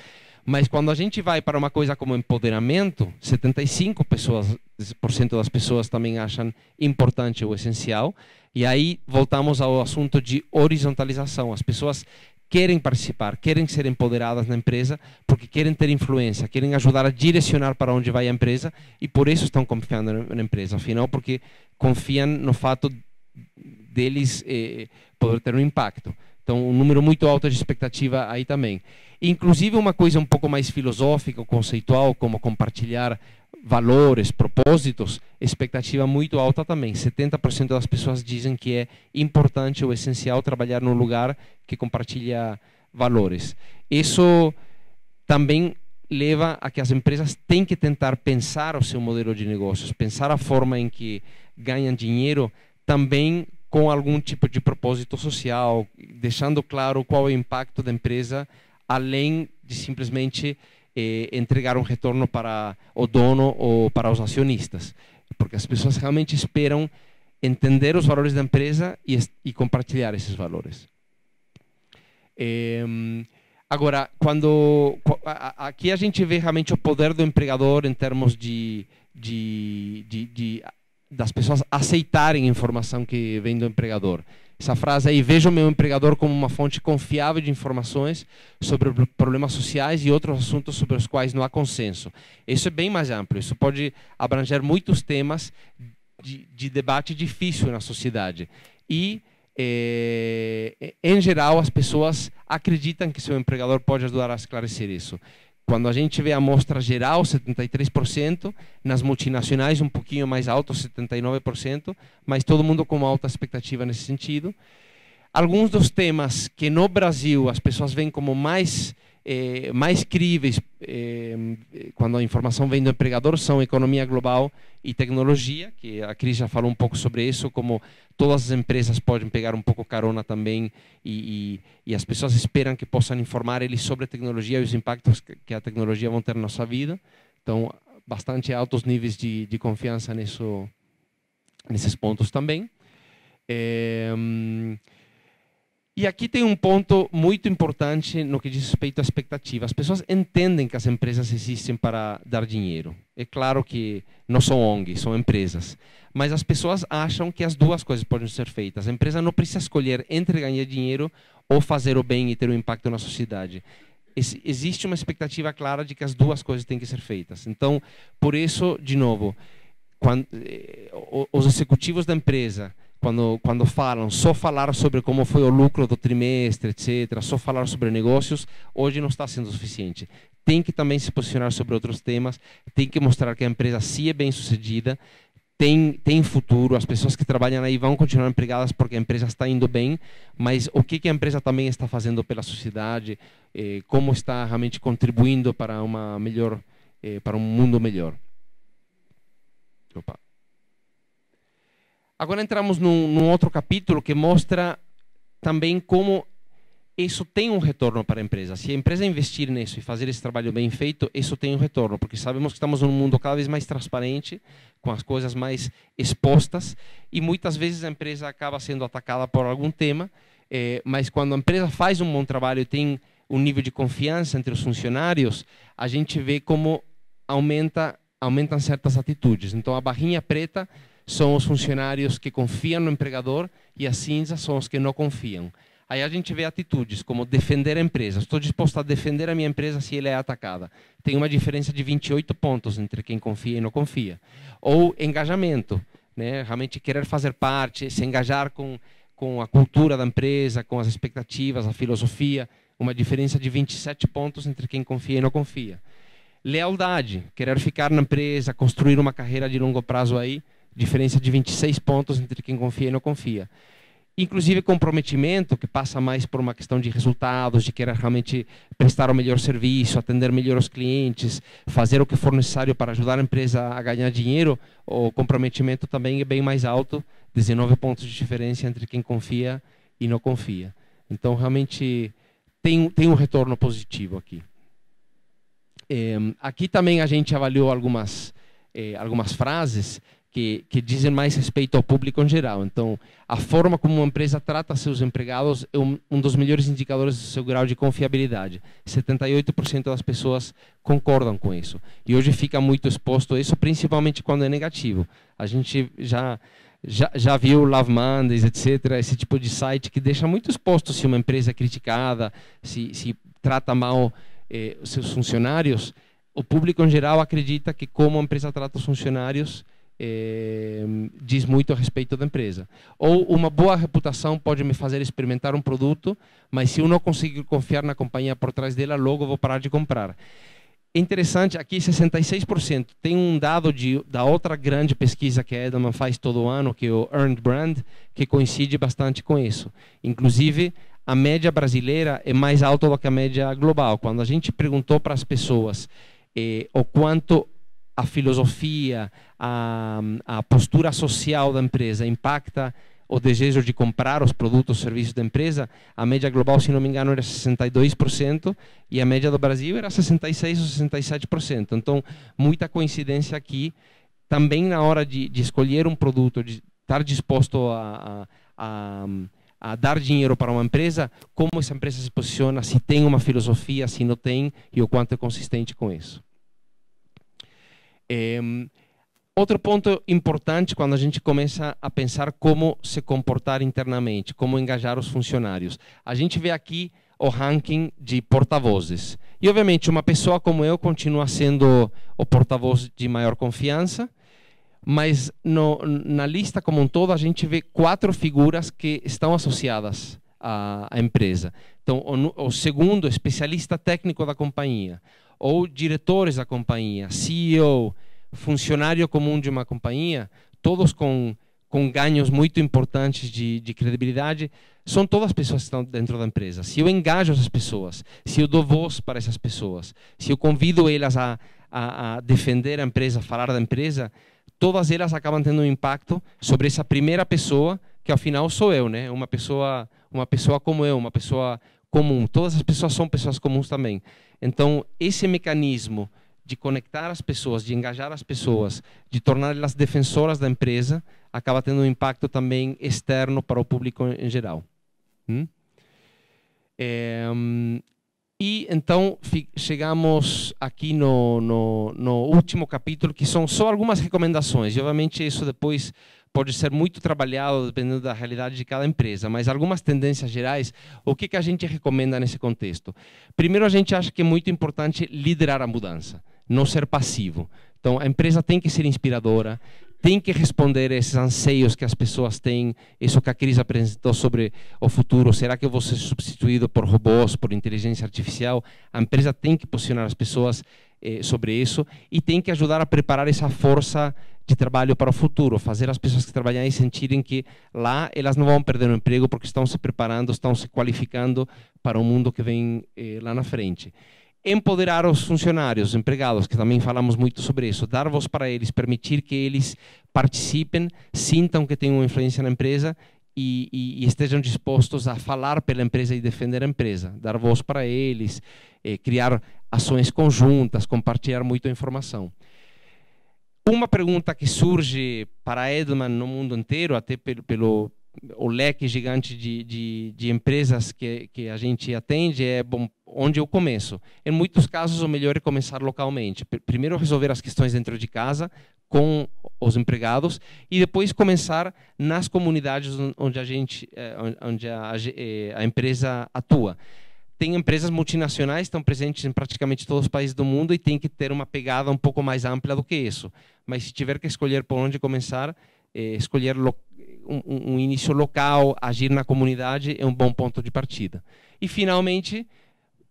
Mas quando a gente vai para uma coisa como empoderamento, 75% das pessoas também acham importante ou essencial. E aí voltamos ao assunto de horizontalização. As pessoas querem participar, querem ser empoderadas na empresa, porque querem ter influência, querem ajudar a direcionar para onde vai a empresa e por isso estão confiando na empresa. Afinal, porque confiam no fato deles poder ter um impacto. Então, um número muito alto de expectativa aí também. Inclusive, uma coisa um pouco mais filosófica, conceitual, como compartilhar valores, propósitos, expectativa muito alta também. 70% das pessoas dizem que é importante ou essencial trabalhar num lugar que compartilha valores. Isso também leva a que as empresas têm que tentar pensar o seu modelo de negócios, pensar a forma em que ganham dinheiro também com algum tipo de propósito social, deixando claro qual é o impacto da empresa, além de simplesmente entregar um retorno para o dono ou para os acionistas. Porque as pessoas realmente esperam entender os valores da empresa e compartilhar esses valores. Agora, aqui a gente vê realmente o poder do empregador em termos das pessoas aceitarem a informação que vem do empregador. Essa frase aí, veja o meu empregador como uma fonte confiável de informações sobre problemas sociais e outros assuntos sobre os quais não há consenso. Isso é bem mais amplo, isso pode abranger muitos temas de debate difícil na sociedade. E, em geral, as pessoas acreditam que seu empregador pode ajudar a esclarecer isso. Quando a gente vê a amostra geral, 73%, nas multinacionais um pouquinho mais alto, 79%, mas todo mundo com uma alta expectativa nesse sentido. Alguns dos temas que no Brasil as pessoas veem como mais críveis quando a informação vem do empregador são economia global e tecnologia, que a Cris já falou um pouco sobre isso, como todas as empresas podem pegar um pouco carona também e as pessoas esperam que possam informar eles sobre a tecnologia e os impactos que a tecnologia vão ter na nossa vida. Então, bastante altos níveis de confiança nesses pontos também. E aqui tem um ponto muito importante no que diz respeito à expectativa. As pessoas entendem que as empresas existem para dar dinheiro. É claro que não são ONGs, são empresas. Mas as pessoas acham que as duas coisas podem ser feitas. A empresa não precisa escolher entre ganhar dinheiro ou fazer o bem e ter um impacto na sociedade. Existe uma expectativa clara de que as duas coisas têm que ser feitas. Então, por isso, de novo, os executivos da empresa, quando falam, só falar sobre como foi o lucro do trimestre, etc., só falar sobre negócios, hoje não está sendo suficiente. Tem que também se posicionar sobre outros temas, tem que mostrar que a empresa sim é bem sucedida, tem futuro, as pessoas que trabalham aí vão continuar empregadas porque a empresa está indo bem, mas o que a empresa também está fazendo pela sociedade, como está realmente contribuindo para uma melhor, para um mundo melhor. Opa. Agora entramos num outro capítulo que mostra também como isso tem um retorno para a empresa. Se a empresa investir nisso e fazer esse trabalho bem feito, isso tem um retorno, porque sabemos que estamos num mundo cada vez mais transparente, com as coisas mais expostas, e muitas vezes a empresa acaba sendo atacada por algum tema, mas quando a empresa faz um bom trabalho e tem um nível de confiança entre os funcionários, a gente vê como aumentam certas atitudes. Então, a barrinha preta são os funcionários que confiam no empregador e a cinza são os que não confiam. Aí a gente vê atitudes como defender a empresa. Estou disposto a defender a minha empresa se ela é atacada. Tem uma diferença de 28 pontos entre quem confia e não confia. Ou engajamento, né? Realmente querer fazer parte, se engajar com a cultura da empresa, com as expectativas, a filosofia. Uma diferença de 27 pontos entre quem confia e não confia. Lealdade, querer ficar na empresa, construir uma carreira de longo prazo aí. Diferença de 26 pontos entre quem confia e não confia. Inclusive comprometimento, que passa mais por uma questão de resultados, de querer realmente prestar o melhor serviço, atender melhor os clientes, fazer o que for necessário para ajudar a empresa a ganhar dinheiro, o comprometimento também é bem mais alto, 19 pontos de diferença entre quem confia e não confia. Então, realmente, tem um retorno positivo aqui. Aqui também a gente avaliou algumas frases que dizem mais respeito ao público em geral. Então, a forma como uma empresa trata seus empregados é um dos melhores indicadores do seu grau de confiabilidade. 78% das pessoas concordam com isso. E hoje fica muito exposto a isso, principalmente quando é negativo. A gente já viu Love Mondays, etc., esse tipo de site que deixa muito exposto se uma empresa é criticada, se trata mal seus funcionários. O público em geral acredita que como a empresa trata os funcionários diz muito a respeito da empresa. Ou uma boa reputação pode me fazer experimentar um produto, mas se eu não conseguir confiar na companhia por trás dela, logo vou parar de comprar. É interessante, aqui 66%. Tem um dado da outra grande pesquisa que a Edelman faz todo ano, que é o Earned Brand, que coincide bastante com isso. Inclusive, a média brasileira é mais alta do que a média global. Quando a gente perguntou para as pessoas o quanto a filosofia, a postura social da empresa impacta o desejo de comprar os produtos ou serviços da empresa, a média global, se não me engano, era 62% e a média do Brasil era 66% ou 67%. Então, muita coincidência aqui. Também na hora de escolher um produto, de estar disposto a dar dinheiro para uma empresa, como essa empresa se posiciona, se tem uma filosofia, se não tem, e o quanto é consistente com isso. Outro ponto importante quando a gente começa a pensar como se comportar internamente, como engajar os funcionários. A gente vê aqui o ranking de porta-vozes. E, obviamente, uma pessoa como eu continua sendo o porta-voz de maior confiança, mas na lista como um todo a gente vê 4 figuras que estão associadas à empresa. Então, o segundo, especialista técnico da companhia, ou diretores da companhia, CEO, funcionário comum de uma companhia, todos com ganhos muito importantes de credibilidade, são todas as pessoas que estão dentro da empresa. Se eu engajo essas pessoas, se eu dou voz para essas pessoas, se eu convido elas a defender a empresa, a falar da empresa, todas elas acabam tendo um impacto sobre essa primeira pessoa, que ao final sou eu, né? Uma pessoa como eu, uma pessoa comum. Todas as pessoas são pessoas comuns também. Então, esse mecanismo de conectar as pessoas, de engajar as pessoas, de torná-las defensoras da empresa, acaba tendo um impacto também externo para o público em geral. E então chegamos aqui no último capítulo, que são só algumas recomendações. E, obviamente, isso depois pode ser muito trabalhado dependendo da realidade de cada empresa, mas algumas tendências gerais, o que a gente recomenda nesse contexto? Primeiro, a gente acha que é muito importante liderar a mudança, não ser passivo. Então, a empresa tem que ser inspiradora, tem que responder a esses anseios que as pessoas têm, isso que a Cris apresentou sobre o futuro, será que eu vou ser substituído por robôs, por inteligência artificial? A empresa tem que posicionar as pessoas sobre isso e tem que ajudar a preparar essa força de trabalho para o futuro, fazer as pessoas que trabalham aí sentirem que lá elas não vão perder o emprego porque estão se preparando, estão se qualificando para o mundo que vem lá na frente. Empoderar os funcionários, os empregados, que também falamos muito sobre isso, dar voz para eles, permitir que eles participem, sintam que têm uma influência na empresa e estejam dispostos a falar pela empresa e defender a empresa, dar voz para eles, criar ações conjuntas, compartilhar muita informação. Uma pergunta que surge para a Edelman no mundo inteiro, até pelo o leque gigante de empresas que a gente atende, é bom, onde eu começo? Em muitos casos, o melhor é começar localmente. Primeiro, resolver as questões dentro de casa, com os empregados, e depois começar nas comunidades onde a empresa atua. Tem empresas multinacionais, estão presentes em praticamente todos os países do mundo e tem que ter uma pegada um pouco mais ampla do que isso. Mas se tiver que escolher por onde começar, escolher um início local, agir na comunidade é um bom ponto de partida. E, finalmente,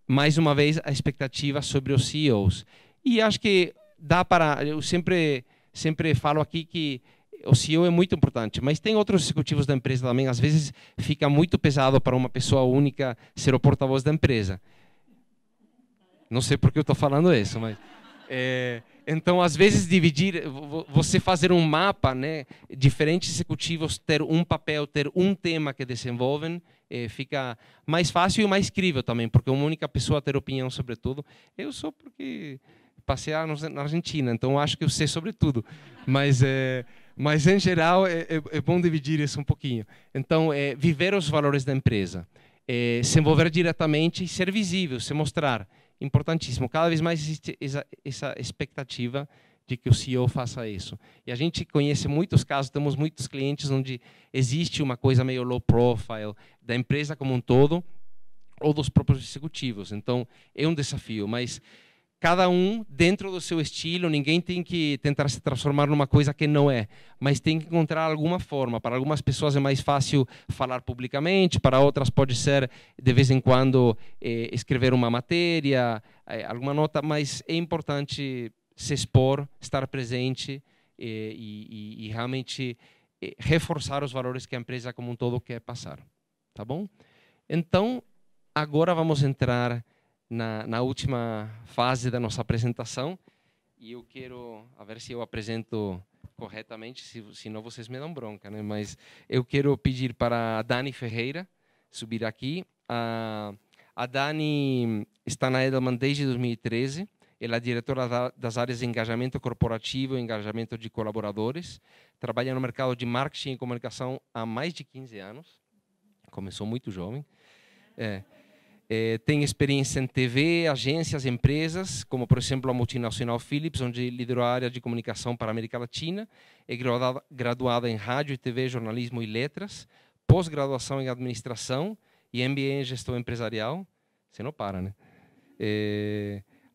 mais uma vez, a expectativa sobre os CEOs. E acho que dá para... Eu sempre falo aqui que o CEO é muito importante, mas tem outros executivos da empresa também. Às vezes fica muito pesado para uma pessoa única ser o porta-voz da empresa. Não sei por que eu estou falando isso, mas... Então, às vezes, dividir, você fazer um mapa, né, diferentes executivos ter um papel, ter um tema que desenvolvem, fica mais fácil e mais crível também, porque uma única pessoa ter opinião sobre tudo. Eu sou porque passei anos na Argentina, então acho que eu sei sobre tudo. Mas em geral, é bom dividir isso um pouquinho. Então, viver os valores da empresa, se envolver diretamente e ser visível, se mostrar. Importantíssimo. Cada vez mais existe essa expectativa de que o CEO faça isso. E a gente conhece muitos casos, temos muitos clientes onde existe uma coisa meio low profile da empresa como um todo ou dos próprios executivos. Então, é um desafio, mas cada um dentro do seu estilo, ninguém tem que tentar se transformar numa coisa que não é, mas tem que encontrar alguma forma. Para algumas pessoas é mais fácil falar publicamente, para outras pode ser, de vez em quando, escrever uma matéria, alguma nota, mas é importante se expor, estar presente e realmente reforçar os valores que a empresa como um todo quer passar. Tá bom? Então, agora vamos entrar na última fase da nossa apresentação e eu quero, a ver se eu apresento corretamente, senão vocês me dão bronca, né? Mas eu quero pedir para a Dani Ferreira subir aqui. A Dani está na Edelman desde 2013, ela é diretora das áreas de engajamento corporativo e engajamento de colaboradores, trabalha no mercado de marketing e comunicação há mais de 15 anos, começou muito jovem. Tem experiência em TV, agências, empresas, como, por exemplo, a multinacional Philips, onde liderou a área de comunicação para a América Latina. É graduada em rádio e TV, jornalismo e letras, pós-graduação em administração e MBA em gestão empresarial. Você não para, né?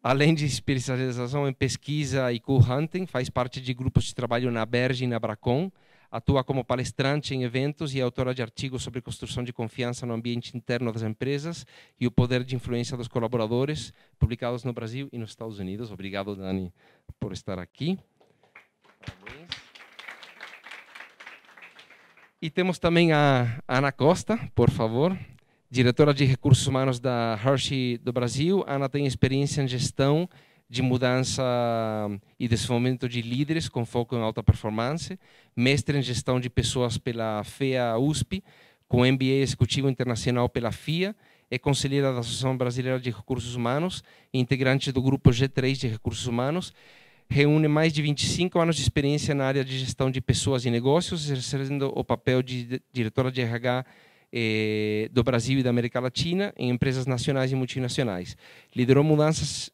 Além de especialização em pesquisa e co-hunting, faz parte de grupos de trabalho na Berge e na Bracon. Atua como palestrante em eventos e autora de artigos sobre construção de confiança no ambiente interno das empresas e o poder de influência dos colaboradores, publicados no Brasil e nos Estados Unidos. Obrigado, Dani, por estar aqui. Parabéns. E temos também a Ana Costa, por favor, diretora de recursos humanos da Hershey do Brasil. Ana tem experiência em gestão de mudança e desenvolvimento de líderes com foco em alta performance, mestre em gestão de pessoas pela FEA USP, com MBA executivo internacional pela FIA, é conselheira da Associação Brasileira de Recursos Humanos, integrante do grupo G3 de Recursos Humanos, reúne mais de 25 anos de experiência na área de gestão de pessoas e negócios, exercendo o papel de diretora de RH do Brasil e da América Latina em empresas nacionais e multinacionais. Liderou mudanças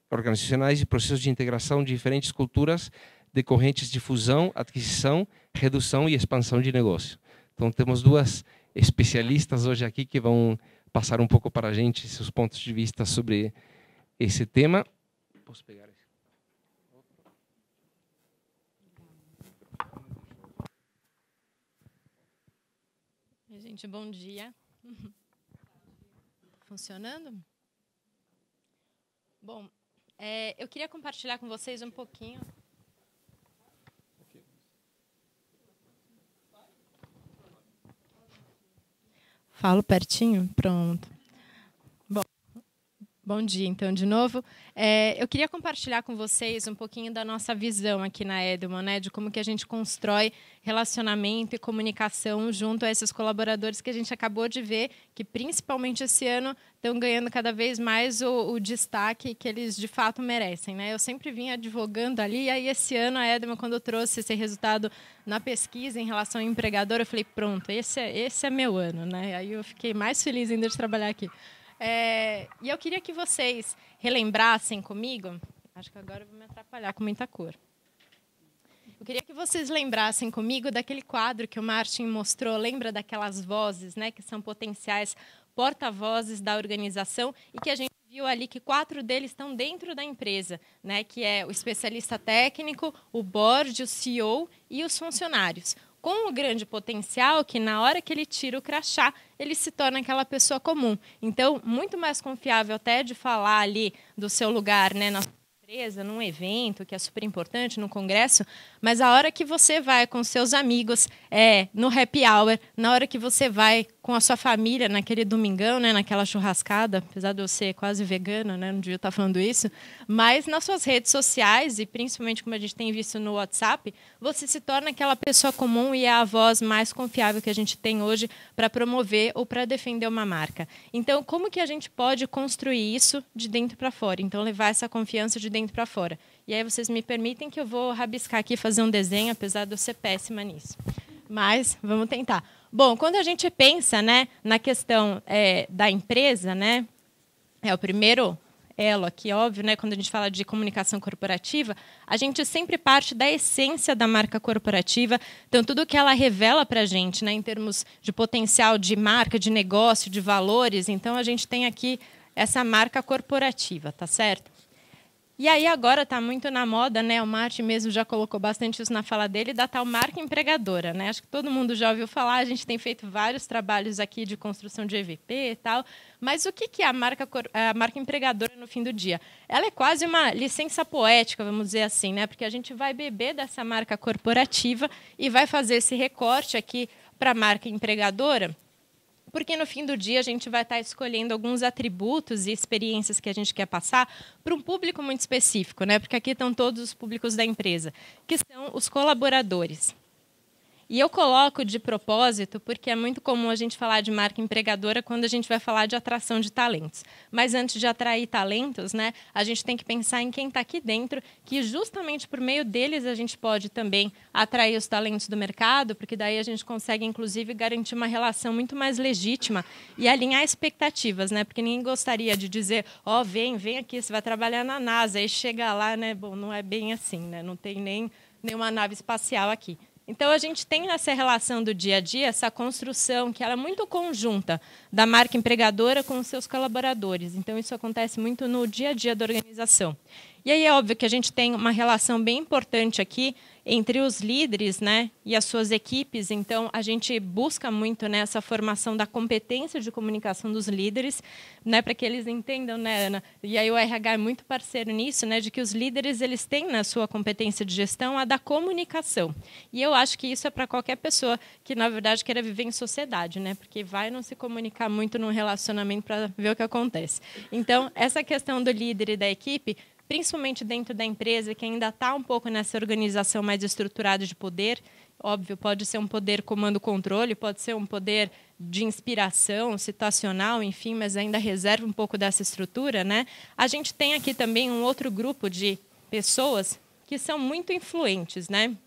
organizacionais e processos de integração de diferentes culturas decorrentes de fusão, aquisição, redução e expansão de negócio. Então, temos duas especialistas hoje aqui que vão passar um pouco para a gente seus pontos de vista sobre esse tema. Posso pegar esse? Gente, bom dia. Funcionando? Bom, eu queria compartilhar com vocês um pouquinho. Falo pertinho? Pronto. Bom dia, então, de novo. Eu queria compartilhar com vocês um pouquinho da nossa visão aqui na Edelman, né, de como que a gente constrói relacionamento e comunicação junto a esses colaboradores que a gente acabou de ver, que principalmente esse ano estão ganhando cada vez mais o destaque que eles de fato merecem, né? Eu sempre vim advogando ali, e aí esse ano a Edelman, quando trouxe esse resultado na pesquisa em relação ao empregador, eu falei, pronto, esse é meu ano, né? Aí eu fiquei mais feliz ainda de trabalhar aqui. E eu queria que vocês relembrassem comigo, acho que agora eu vou me atrapalhar com muita cor. Eu queria que vocês lembrassem comigo daquele quadro que o Martin mostrou, lembra daquelas vozes, né, que são potenciais porta-vozes da organização e que a gente viu ali que 4 deles estão dentro da empresa, né, que é o especialista técnico, o board, o CEO e os funcionários. Com o grande potencial que, na hora que ele tira o crachá, ele se torna aquela pessoa comum. Então, muito mais confiável até de falar ali do seu lugar, né, na empresa, num evento, que é super importante, num congresso, mas a hora que você vai com seus amigos, no happy hour, na hora que você vai com a sua família, naquele domingão, né, naquela churrascada, apesar de eu ser quase vegana, né, não devia estar falando isso, mas nas suas redes sociais, e principalmente como a gente tem visto no WhatsApp, você se torna aquela pessoa comum e é a voz mais confiável que a gente tem hoje para promover ou para defender uma marca. Então, como que a gente pode construir isso de dentro para fora? Então, levar essa confiança de dentro para fora. E aí vocês me permitem que eu vou rabiscar aqui, fazer um desenho, apesar de eu ser péssima nisso. Mas vamos tentar. Bom, quando a gente pensa, né, na questão da empresa, né, é o primeiro elo aqui, óbvio, né, quando a gente fala de comunicação corporativa, a gente sempre parte da essência da marca corporativa, então tudo que ela revela para a gente, né, em termos de potencial de marca, de negócio, de valores, então a gente tem aqui essa marca corporativa, tá certo? E aí agora está muito na moda, né? O Martin mesmo já colocou bastante isso na fala dele, da tal marca empregadora, né? Acho que todo mundo já ouviu falar, a gente tem feito vários trabalhos aqui de construção de EVP e tal, mas o que é a marca empregadora no fim do dia? Ela é quase uma licença poética, vamos dizer assim, né? Porque a gente vai beber dessa marca corporativa e vai fazer esse recorte aqui para a marca empregadora, porque no fim do dia a gente vai estar escolhendo alguns atributos e experiências que a gente quer passar para um público muito específico, né? Porque aqui estão todos os públicos da empresa, que são os colaboradores. E eu coloco de propósito porque é muito comum a gente falar de marca empregadora quando a gente vai falar de atração de talentos. Mas antes de atrair talentos, né, a gente tem que pensar em quem está aqui dentro, que justamente por meio deles a gente pode também atrair os talentos do mercado, porque daí a gente consegue, inclusive, garantir uma relação muito mais legítima e alinhar expectativas, né? Porque ninguém gostaria de dizer, ó, vem aqui, você vai trabalhar na NASA, aí chega lá, né? Bom, não é bem assim, né? Não tem nenhuma nave espacial aqui. Então, a gente tem nessa relação do dia a dia, essa construção que ela é muito conjunta da marca empregadora com os seus colaboradores. Então, isso acontece muito no dia a dia da organização. E aí é óbvio que a gente tem uma relação bem importante aqui entre os líderes, né, e as suas equipes. Então, a gente busca muito, né, essa formação da competência de comunicação dos líderes, né, para que eles entendam, né, Ana? E aí o RH é muito parceiro nisso, né, de que os líderes eles têm na sua competência de gestão a da comunicação. E eu acho que isso é para qualquer pessoa que, na verdade, queira viver em sociedade, né, porque vai não se comunicar muito num relacionamento para ver o que acontece. Então, essa questão do líder e da equipe, principalmente dentro da empresa, que ainda está um pouco nessa organização mais estruturada de poder. Óbvio, pode ser um poder comando-controle, pode ser um poder de inspiração, situacional, enfim, mas ainda reserva um pouco dessa estrutura, né? A gente tem aqui também um outro grupo de pessoas que são muito influentes, né? Não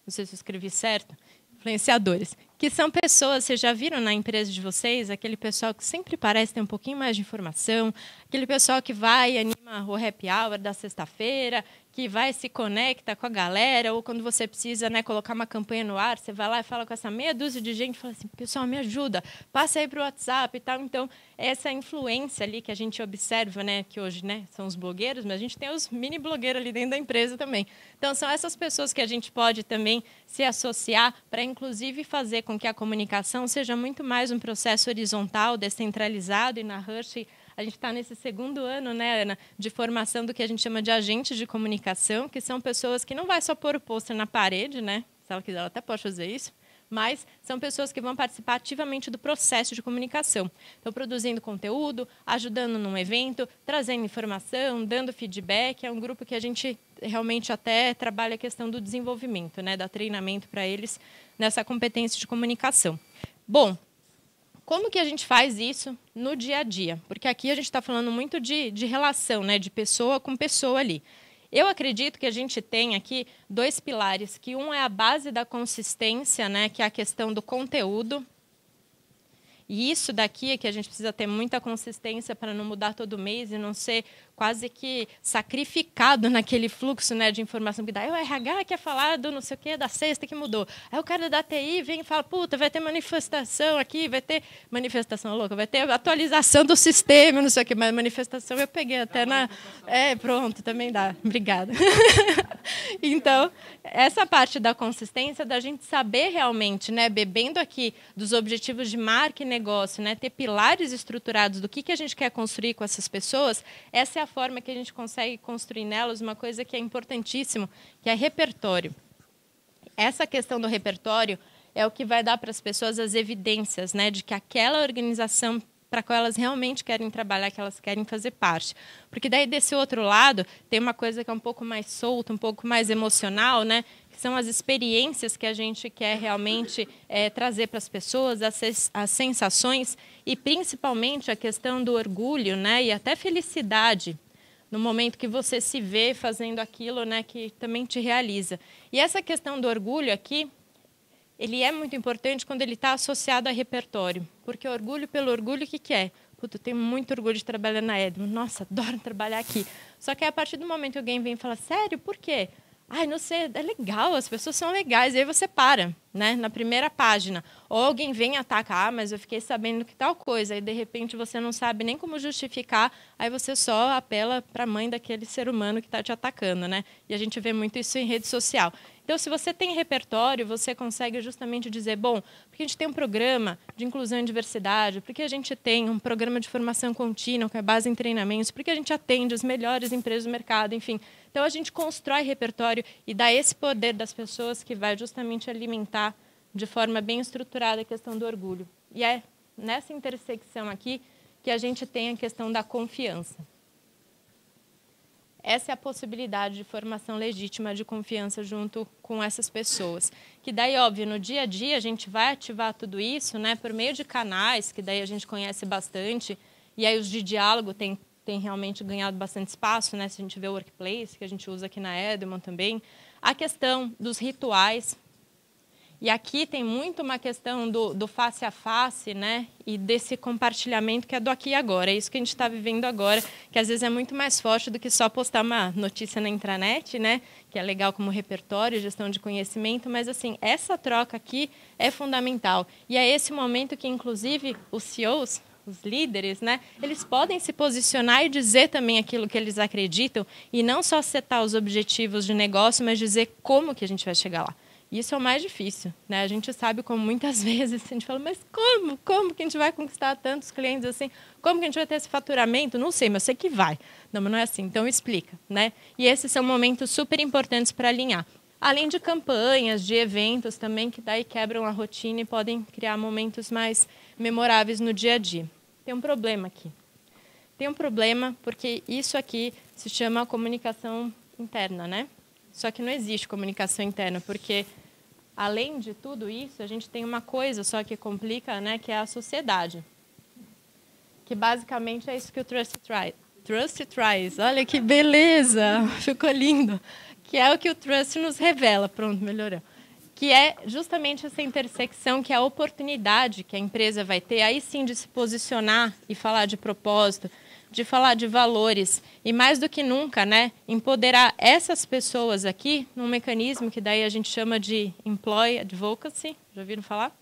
sei se eu escrevi certo. Influenciadores, que são pessoas, vocês já viram na empresa de vocês, aquele pessoal que sempre parece ter um pouquinho mais de informação, aquele pessoal que vai e anima o happy hour da sexta-feira, que vai se conecta com a galera, ou quando você precisa, né, colocar uma campanha no ar, você vai lá e fala com essa meia dúzia de gente e fala assim, pessoal, me ajuda, passa aí para o WhatsApp e tal. Então, essa influência ali que a gente observa, né, que hoje, né, são os blogueiros, mas a gente tem os mini blogueiros ali dentro da empresa também. Então, são essas pessoas que a gente pode também se associar para, inclusive, fazer com que a comunicação seja muito mais um processo horizontal, descentralizado, e na Rush a gente está nesse segundo ano, né, Ana, de formação do que a gente chama de agentes de comunicação, que são pessoas que não vai só pôr o pôster na parede, né? Se ela quiser, ela até pode fazer isso, mas são pessoas que vão participar ativamente do processo de comunicação. Então, produzindo conteúdo, ajudando num evento, trazendo informação, dando feedback. É um grupo que a gente realmente até trabalha a questão do desenvolvimento, né, dá treinamento para eles nessa competência de comunicação. Bom, como que a gente faz isso no dia a dia? Porque aqui a gente está falando muito de relação, né? De pessoa com pessoa ali. Eu acredito que a gente tem aqui 2 pilares, que um é a base da consistência, né? Que é a questão do conteúdo. E isso daqui é que a gente precisa ter muita consistência para não mudar todo mês e não ser quase que sacrificado naquele fluxo, né, de informação que dá. O RH quer falar do não sei o quê, da sexta que mudou. Aí o cara da TI vem e fala, puta, vai ter manifestação aqui, vai ter manifestação louca, vai ter atualização do sistema, não sei o quê, mas manifestação eu peguei até na... pronto, também dá. Obrigada. Então, essa parte da consistência, da gente saber realmente, né, bebendo aqui dos objetivos de marca e negócio, né, ter pilares estruturados do que a gente quer construir com essas pessoas, essa é a forma que a gente consegue construir nelas uma coisa que é importantíssimo, que é repertório. Essa questão do repertório é o que vai dar para as pessoas as evidências, né, de que aquela organização para a qual elas realmente querem trabalhar, que elas querem fazer parte. Porque daí, desse outro lado, tem uma coisa que é um pouco mais solta, um pouco mais emocional, né, que são as experiências que a gente quer realmente trazer para as pessoas, as sensações e, principalmente, a questão do orgulho, né, e até felicidade no momento que você se vê fazendo aquilo, né, que também te realiza. E essa questão do orgulho aqui, ele é muito importante quando ele está associado a repertório. Porque orgulho pelo orgulho, o que é? Puta, eu tenho muito orgulho de trabalhar na Edmo. Nossa, adoro trabalhar aqui. Só que a partir do momento que alguém vem e fala, sério, por quê? Ai, não sei, é legal, as pessoas são legais. E aí você para, né, na primeira página. Ou alguém vem e ataca, mas eu fiquei sabendo que tal coisa. Aí, de repente, você não sabe nem como justificar. Aí você só apela para a mãe daquele ser humano que está te atacando, né? E a gente vê muito isso em rede social. Então, se você tem repertório, você consegue justamente dizer, bom, porque a gente tem um programa de inclusão e diversidade, porque a gente tem um programa de formação contínua, com a base em treinamentos, porque a gente atende as melhores empresas do mercado, enfim. Então, a gente constrói repertório e dá esse poder das pessoas que vai justamente alimentar de forma bem estruturada a questão do orgulho. E é nessa intersecção aqui que a gente tem a questão da confiança. Essa é a possibilidade de formação legítima de confiança junto com essas pessoas. Que daí, óbvio, no dia a dia a gente vai ativar tudo isso, né, por meio de canais, que daí a gente conhece bastante, e aí os de diálogo tem realmente ganhado bastante espaço, né, se a gente vê o Workplace, que a gente usa aqui na Edmond também. A questão dos rituais. E aqui tem muito uma questão do face a face, né? E desse compartilhamento que é do aqui e agora. É isso que a gente está vivendo agora, que às vezes é muito mais forte do que só postar uma notícia na intranet, né? Que é legal como repertório, gestão de conhecimento, mas assim, essa troca aqui é fundamental. E é esse momento que, inclusive, os CEOs, os líderes, né? Eles podem se posicionar e dizer também aquilo que eles acreditam e não só setar os objetivos de negócio, mas dizer como que a gente vai chegar lá. Isso é o mais difícil, né? A gente sabe como muitas vezes a gente fala, mas como? Como que a gente vai conquistar tantos clientes assim? Como que a gente vai ter esse faturamento? Não sei, mas eu sei que vai. Não, mas não é assim. Então, explica, né? E esses são momentos super importantes para alinhar. Além de campanhas, de eventos também, que daí quebram a rotina e podem criar momentos mais memoráveis no dia a dia. Tem um problema aqui. Tem um problema porque isso aqui se chama comunicação interna, né? Só que não existe comunicação interna, porque, além de tudo isso, a gente tem uma coisa só que complica, né, que é a sociedade. Que, basicamente, é isso que o Trust traz. Trust traz. Olha que beleza! Ficou lindo. Que é o que o Trust nos revela. Pronto, melhorou. que é justamente essa intersecção, que é a oportunidade que a empresa vai ter, aí sim, de se posicionar e falar de propósito, de falar de valores, e mais do que nunca, né, empoderar essas pessoas aqui num mecanismo que daí a gente chama de Employee Advocacy, já ouviram falar?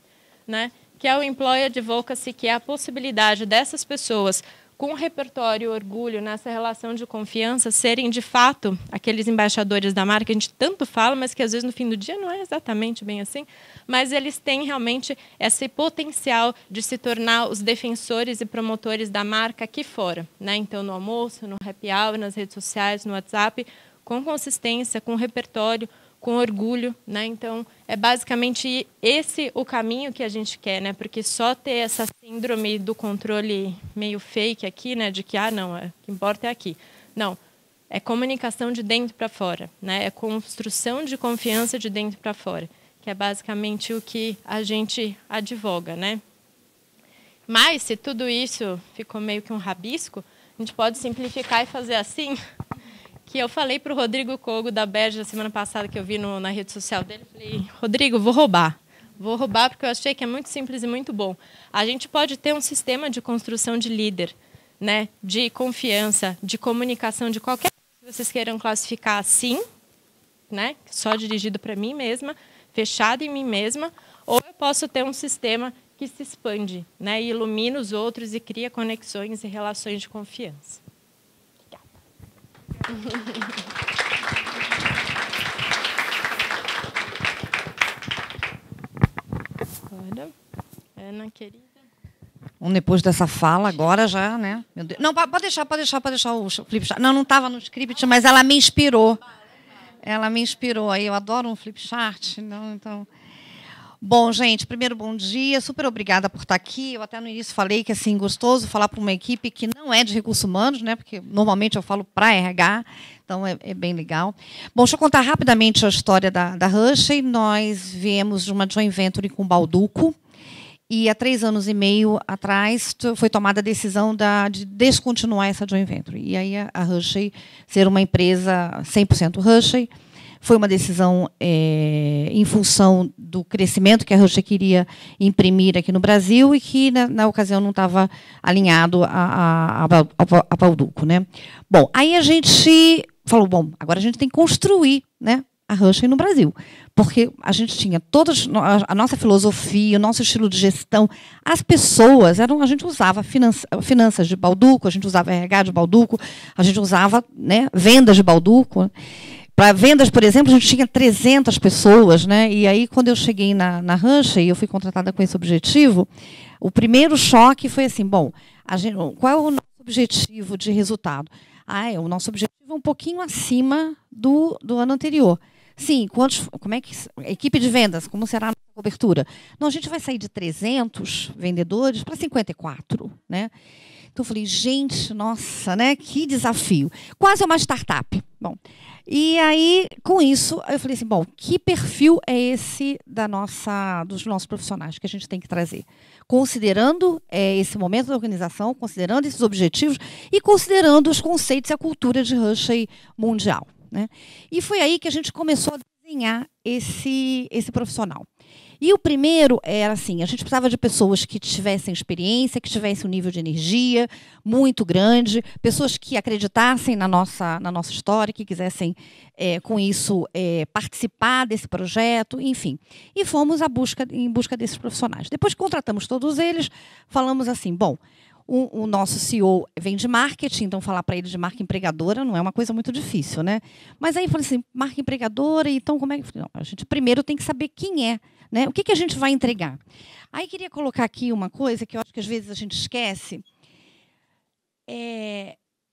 Né? Que é o Employee Advocacy, que é a possibilidade dessas pessoas com repertório e orgulho nessa relação de confiança, serem, de fato, aqueles embaixadores da marca que a gente tanto fala, mas que, às vezes, no fim do dia não é exatamente bem assim, mas eles têm realmente esse potencial de se tornar os defensores e promotores da marca aqui fora, né? Então, no almoço, no happy hour, nas redes sociais, no WhatsApp, com consistência, com repertório, com orgulho, né? Então, é basicamente esse o caminho que a gente quer, né? Porque só ter essa síndrome do controle meio fake aqui, né? De que, não, o que importa é aqui. Não, é comunicação de dentro para fora, né? É construção de confiança de dentro para fora, que é basicamente o que a gente advoga, né? Mas, se tudo isso ficou meio que um rabisco, a gente pode simplificar e fazer assim... que eu falei para o Rodrigo Kogo, da Berge, na semana passada, que eu vi na rede social dele, falei, Rodrigo, vou roubar porque eu achei que é muito simples e muito bom. A gente pode ter um sistema de construção de líder, né, de confiança, de comunicação, de qualquer coisa que vocês queiram classificar assim, né, só dirigido para mim mesma, fechado em mim mesma, ou eu posso ter um sistema que se expande, né, e ilumina os outros e cria conexões e relações de confiança. Agora, Ana, querida. Depois dessa fala, agora já, né? Meu Deus. Não, pode deixar o flip chart. Não estava no script, mas ela me inspirou. Ela me inspirou. Aí eu adoro um flip chart. Não, então... Bom, gente, primeiro, bom dia. Super obrigada por estar aqui. Eu até no início falei que assim, gostoso falar para uma equipe que não é de recursos humanos, né? Porque normalmente eu falo para RH, então é bem legal. Bom, deixa eu contar rapidamente a história da Hershey. Nós viemos de uma joint venture com o Balduco, e há 3 anos e meio atrás foi tomada a decisão de descontinuar essa joint venture. E aí a Hershey ser uma empresa 100% Hershey. Foi uma decisão em função do crescimento que a Hershey queria imprimir aqui no Brasil e que, na ocasião, não estava alinhado a Balduco, né? Bom, aí a gente falou, bom, agora a gente tem que construir, né, a Hershey no Brasil, porque a gente tinha a nossa filosofia, o nosso estilo de gestão, as pessoas, a gente usava finanças de Balduco, a gente usava RH de Balduco, a gente usava, né, vendas de Balduco. Para vendas, por exemplo, a gente tinha 300 pessoas, né? E aí, quando eu cheguei na Hershey, eu fui contratada com esse objetivo, o primeiro choque foi assim, bom, qual é o nosso objetivo de resultado? O nosso objetivo é um pouquinho acima do ano anterior. Sim, como é que a equipe de vendas, como será a nossa cobertura? Não, a gente vai sair de 300 vendedores para 54, né? Então, eu falei, gente, nossa, né? Que desafio. Quase uma startup. Bom, e aí, com isso, eu falei assim, bom, que perfil é esse dos nossos profissionais que a gente tem que trazer? Considerando esse momento da organização, considerando esses objetivos e considerando os conceitos e a cultura de Hershey mundial, né? E foi aí que a gente começou a desenhar esse profissional. E o primeiro era assim, a gente precisava de pessoas que tivessem experiência, que tivessem um nível de energia muito grande, pessoas que acreditassem na nossa história, que quisessem, com isso, participar desse projeto, enfim. E fomos em busca desses profissionais. Depois que contratamos todos eles, falamos assim, bom, o nosso CEO vem de marketing, então falar para ele de marca empregadora não é uma coisa muito difícil, né? Mas aí falei assim, marca empregadora, então como é que... Não, a gente primeiro tem que saber quem é, né? O que a gente vai entregar? Aí queria colocar aqui uma coisa que eu acho que às vezes a gente esquece.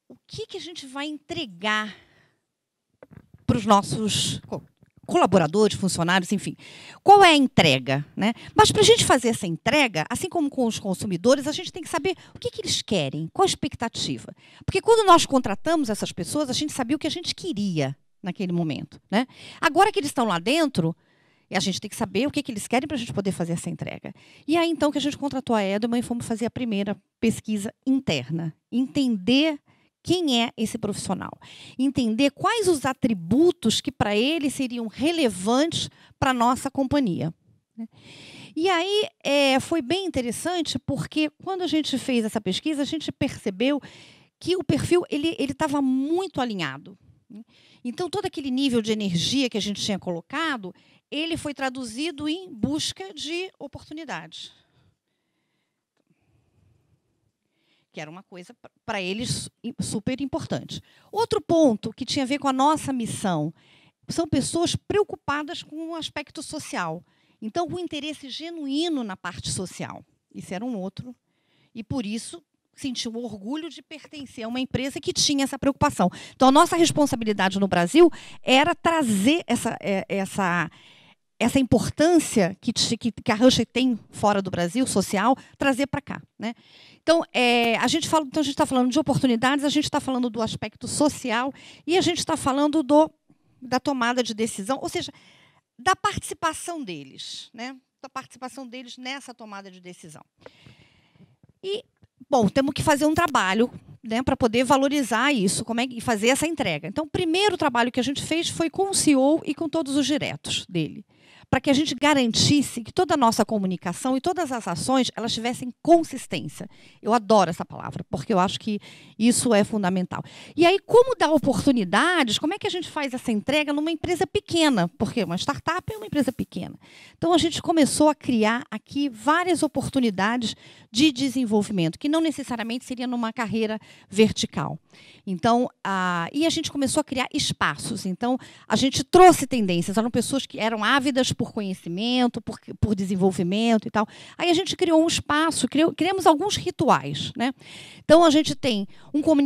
O que a gente vai entregar para os nossos colaboradores, funcionários, enfim. Qual é a entrega, né? Mas para a gente fazer essa entrega, assim como com os consumidores, a gente tem que saber o que eles querem, qual a expectativa. Porque quando nós contratamos essas pessoas, a gente sabia o que a gente queria naquele momento, né? Agora que eles estão lá dentro, a gente tem que saber o que eles querem para a gente poder fazer essa entrega. E aí, então, que a gente contratou a Edelman e fomos fazer a primeira pesquisa interna. Entender quem é esse profissional. Entender quais os atributos que para ele seriam relevantes para a nossa companhia. E aí foi bem interessante, porque quando a gente fez essa pesquisa, a gente percebeu que o perfil ele estava muito alinhado. Então, todo aquele nível de energia que a gente tinha colocado, ele foi traduzido em busca de oportunidades. Que era uma coisa para eles super importante. Outro ponto que tinha a ver com a nossa missão, são pessoas preocupadas com o aspecto social. Então, com interesse genuíno na parte social. Isso era um outro. E, por isso, sentiu o orgulho de pertencer a uma empresa que tinha essa preocupação. Então, a nossa responsabilidade no Brasil era trazer essa importância que a Russia tem fora do Brasil, social, trazer para cá. Né? Então, a gente está falando de oportunidades, a gente está falando do aspecto social e a gente está falando da tomada de decisão, ou seja, da participação deles, né? Da participação deles nessa tomada de decisão. E, bom, temos que fazer um trabalho, né, para poder valorizar isso, e fazer essa entrega. Então, o primeiro trabalho que a gente fez foi com o CEO e com todos os diretos dele, para que a gente garantisse que toda a nossa comunicação e todas as ações elas tivessem consistência. Eu adoro essa palavra, porque eu acho que isso é fundamental. E aí, como dar oportunidades, como é que a gente faz essa entrega numa empresa pequena? Porque uma startup é uma empresa pequena. Então, a gente começou a criar aqui várias oportunidades de desenvolvimento, que não necessariamente seria numa carreira vertical. Então, e a gente começou a criar espaços. Então, a gente trouxe tendências, eram pessoas que eram ávidas por conhecimento, por desenvolvimento e tal. Aí a gente criou um espaço, criamos alguns rituais. Né? Então, a gente tem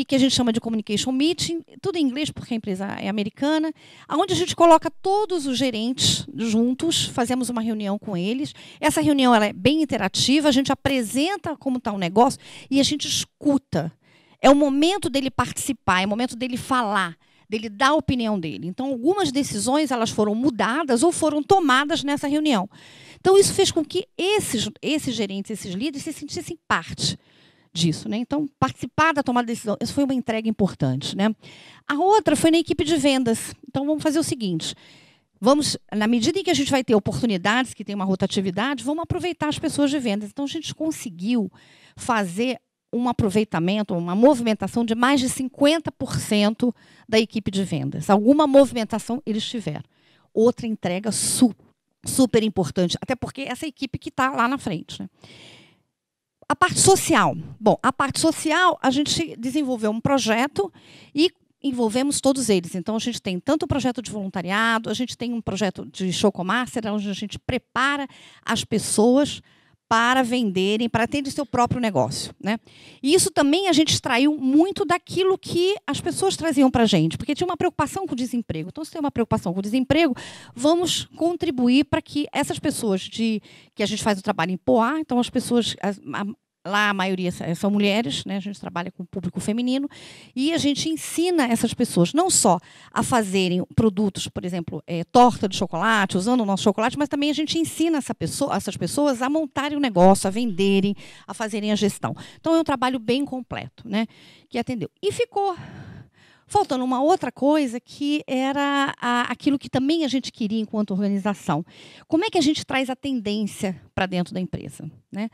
que a gente chama de Communication Meeting, tudo em inglês, porque a empresa é americana, onde a gente coloca todos os gerentes juntos, fazemos uma reunião com eles. Essa reunião ela é bem interativa, a gente apresenta como está o negócio e a gente escuta. É o momento dele participar, é o momento dele falar, dele dar a opinião dele. Então, algumas decisões elas foram mudadas ou foram tomadas nessa reunião. Então, isso fez com que esses gerentes, esses líderes, se sentissem parte disso. Né? Então, participar da tomada de decisão, isso foi uma entrega importante. Né? A outra foi na equipe de vendas. Então, vamos fazer o seguinte, na medida em que a gente vai ter oportunidades, que tem uma rotatividade, vamos aproveitar as pessoas de vendas. Então, a gente conseguiu fazer um aproveitamento, uma movimentação de mais de 50% da equipe de vendas. Alguma movimentação eles tiveram. Outra entrega super importante, até porque essa equipe que está lá na frente. Né? A parte social. Bom, a parte social, a gente desenvolveu um projeto e envolvemos todos eles. Então, a gente tem tanto um projeto de voluntariado, a gente tem um projeto de Showcomaster, onde a gente prepara as pessoas para venderem, para terem seu próprio negócio. Né? E isso também a gente extraiu muito daquilo que as pessoas traziam para a gente, porque tinha uma preocupação com o desemprego. Então, se tem uma preocupação com o desemprego, vamos contribuir para que essas pessoas que a gente faz o trabalho em Poá, então as pessoas... Lá a maioria são mulheres, né? A gente trabalha com o público feminino, e a gente ensina essas pessoas não só a fazerem produtos, por exemplo, torta de chocolate, usando o nosso chocolate, mas também a gente ensina essas pessoas a montarem o negócio, a venderem, a fazerem a gestão. Então, é um trabalho bem completo, né? Que atendeu. E ficou faltando uma outra coisa, que era aquilo que também a gente queria enquanto organização. Como é que a gente traz a tendência para dentro da empresa? Né?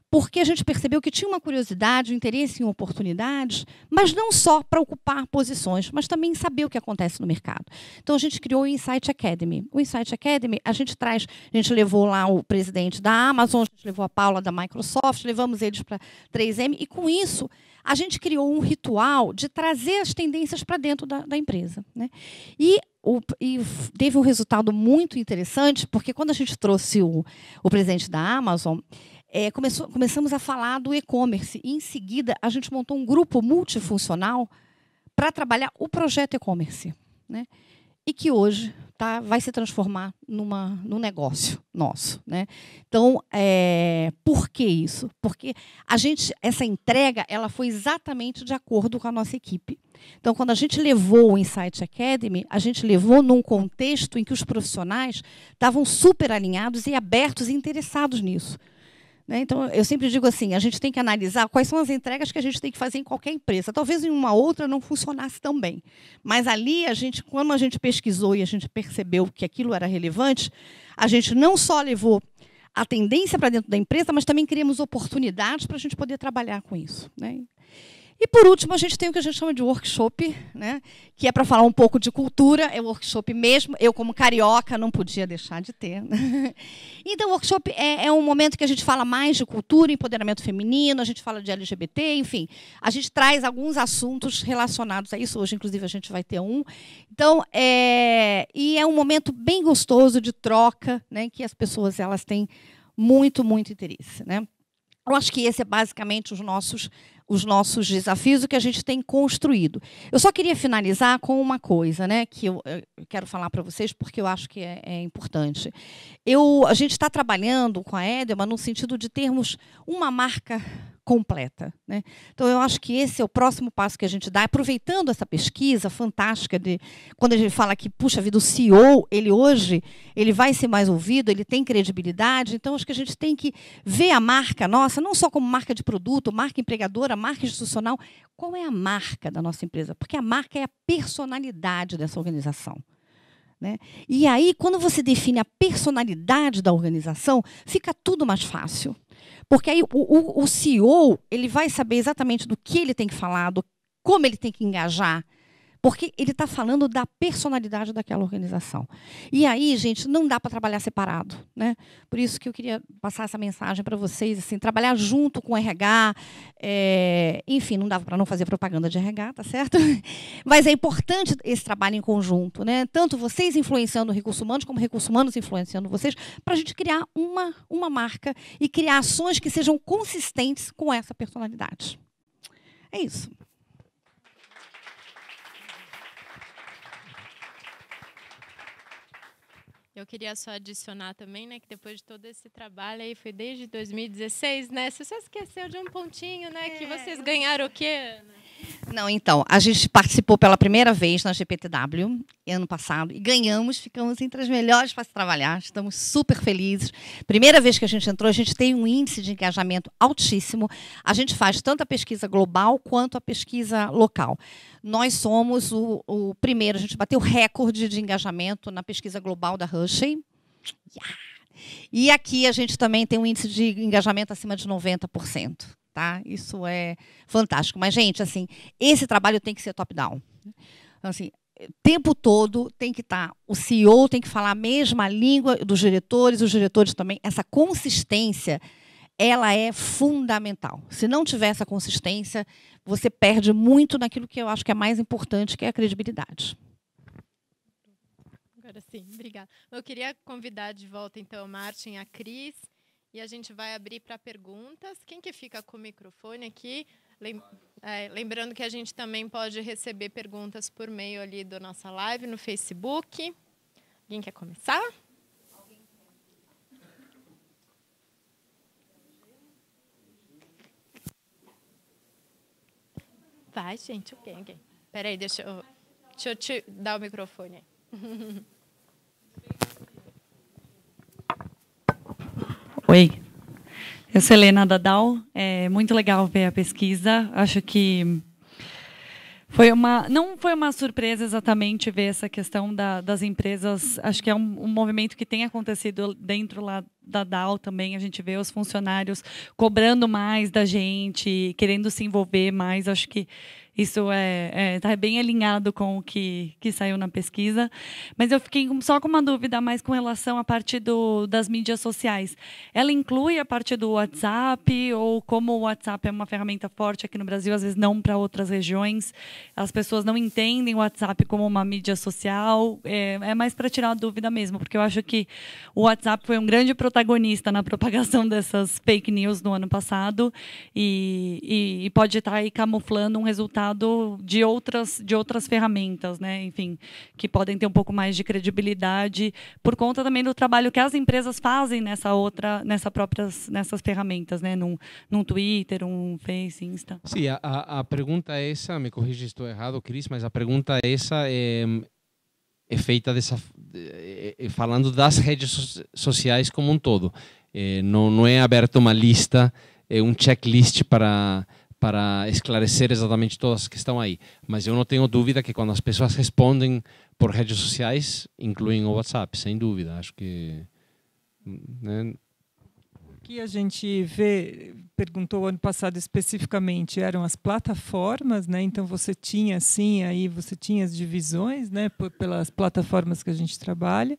Porque a gente percebeu que tinha uma curiosidade, um interesse em oportunidades, mas não só para ocupar posições, mas também saber o que acontece no mercado. Então, a gente criou o Insight Academy. O Insight Academy, a gente levou lá o presidente da Amazon, a gente levou a Paula da Microsoft, levamos eles para 3M, e com isso, a gente criou um ritual de trazer as tendências para dentro da empresa. Né? E teve um resultado muito interessante, porque quando a gente trouxe o presidente da Amazon, começamos a falar do e-commerce e, em seguida, a gente montou um grupo multifuncional para trabalhar o projeto e-commerce, né? E que hoje vai se transformar num negócio nosso. Né? Então, por que isso? Porque essa entrega ela foi exatamente de acordo com a nossa equipe. Então, quando a gente levou o Insight Academy, a gente levou num contexto em que os profissionais estavam super alinhados e abertos e interessados nisso. né? Então, eu sempre digo assim, a gente tem que analisar quais são as entregas que a gente tem que fazer em qualquer empresa. Talvez em uma outra não funcionasse tão bem. Mas ali, quando a gente pesquisou e a gente percebeu que aquilo era relevante, a gente não só levou a tendência para dentro da empresa, mas também criamos oportunidades para a gente poder trabalhar com isso, né? E, por último, a gente tem o que a gente chama de workshop, né? Que é para falar um pouco de cultura, é workshop mesmo. Eu, como carioca, não podia deixar de ter. Né? Então, o workshop é um momento que a gente fala mais de cultura, empoderamento feminino, a gente fala de LGBT, enfim. A gente traz alguns assuntos relacionados a isso. Hoje, inclusive, a gente vai ter um. Então, e é um momento bem gostoso de troca, né? Que as pessoas elas têm muito, muito interesse, né? Eu acho que esse é basicamente os nossos desafios, o que a gente tem construído. Eu só queria finalizar com uma coisa, né, que eu quero falar para vocês, porque eu acho que é importante. A gente está trabalhando com a Edelman no sentido de termos uma marca completa, né? Então, eu acho que esse é o próximo passo que a gente dá, aproveitando essa pesquisa fantástica de quando a gente fala que, puxa vida, o CEO, hoje ele vai ser mais ouvido, ele tem credibilidade, então acho que a gente tem que ver a marca nossa, não só como marca de produto, marca empregadora, marca institucional, qual é a marca da nossa empresa? Porque a marca é a personalidade dessa organização. Né? E aí, quando você define a personalidade da organização, fica tudo mais fácil. Porque aí o CEO ele vai saber exatamente do que ele tem que falar, como ele tem que engajar, porque ele está falando da personalidade daquela organização. E aí, gente, não dá para trabalhar separado. Né? Por isso que eu queria passar essa mensagem para vocês, assim, trabalhar junto com o RH. Enfim, não dava para não fazer propaganda de RH, tá certo? Mas é importante esse trabalho em conjunto. Né? Tanto vocês influenciando o recurso humanos, como recursos humanos influenciando vocês, para a gente criar uma marca e criar ações que sejam consistentes com essa personalidade. É isso. Eu queria só adicionar também, né, que depois de todo esse trabalho aí, foi desde 2016, né? Você só esqueceu de um pontinho, né? Que vocês ganharam o quê, Ana? Não, então, a gente participou pela primeira vez na GPTW, ano passado, e ganhamos, ficamos entre as melhores para se trabalhar, estamos super felizes. Primeira vez que a gente entrou, a gente tem um índice de engajamento altíssimo, a gente faz tanto a pesquisa global quanto a pesquisa local. Nós somos o primeiro, a gente bateu recorde de engajamento na pesquisa global da Hershey. Yeah. E aqui a gente também tem um índice de engajamento acima de 90%. Tá? Isso é fantástico. Mas, gente, assim, esse trabalho tem que ser top-down. Então, assim, o tempo todo tem que estar... O CEO tem que falar a mesma língua dos diretores, os diretores também. Essa consistência, ela é fundamental. Se não tiver essa consistência, você perde muito naquilo que eu acho que é mais importante, que é a credibilidade. Agora sim, obrigada. Eu queria convidar de volta, então, a Martin e a Cris. E a gente vai abrir para perguntas. Quem que fica com o microfone aqui? Lembrando que a gente também pode receber perguntas por meio ali da nossa live no Facebook. Alguém quer começar? Vai, gente. Ok. Espera aí, deixa eu te dar o microfone aí. Oi, eu sou Helena Dadal. É muito legal ver a pesquisa. Acho que não foi uma surpresa exatamente ver essa questão das empresas. Acho que é um movimento que tem acontecido dentro lá da DAO também. A gente vê os funcionários cobrando mais da gente, querendo se envolver mais. Acho que isso está bem alinhado com o que saiu na pesquisa. Mas eu fiquei só com uma dúvida mais com relação à parte das mídias sociais. Ela inclui a parte do WhatsApp, ou como o WhatsApp é uma ferramenta forte aqui no Brasil, às vezes não para outras regiões, as pessoas não entendem o WhatsApp como uma mídia social? É mais para tirar a dúvida mesmo, porque eu acho que o WhatsApp foi um grande protagonista na propagação dessas fake news no ano passado e pode estar aí camuflando um resultado de outras ferramentas, né? Enfim, que podem ter um pouco mais de credibilidade por conta também do trabalho que as empresas fazem nessas ferramentas, né? Num Twitter, Face, Insta. Sim, a pergunta é essa, me corrija se estou errado, Cris, mas a pergunta é essa é feita falando das redes sociais como um todo. Não é aberta uma lista, um checklist para esclarecer exatamente todas as que estão aí. Mas eu não tenho dúvida que quando as pessoas respondem por redes sociais, incluem o WhatsApp, sem dúvida. Acho que... né? O que a gente vê, perguntou ano passado especificamente, eram as plataformas, né? Então você tinha você tinha as divisões, né? Pelas plataformas que a gente trabalha.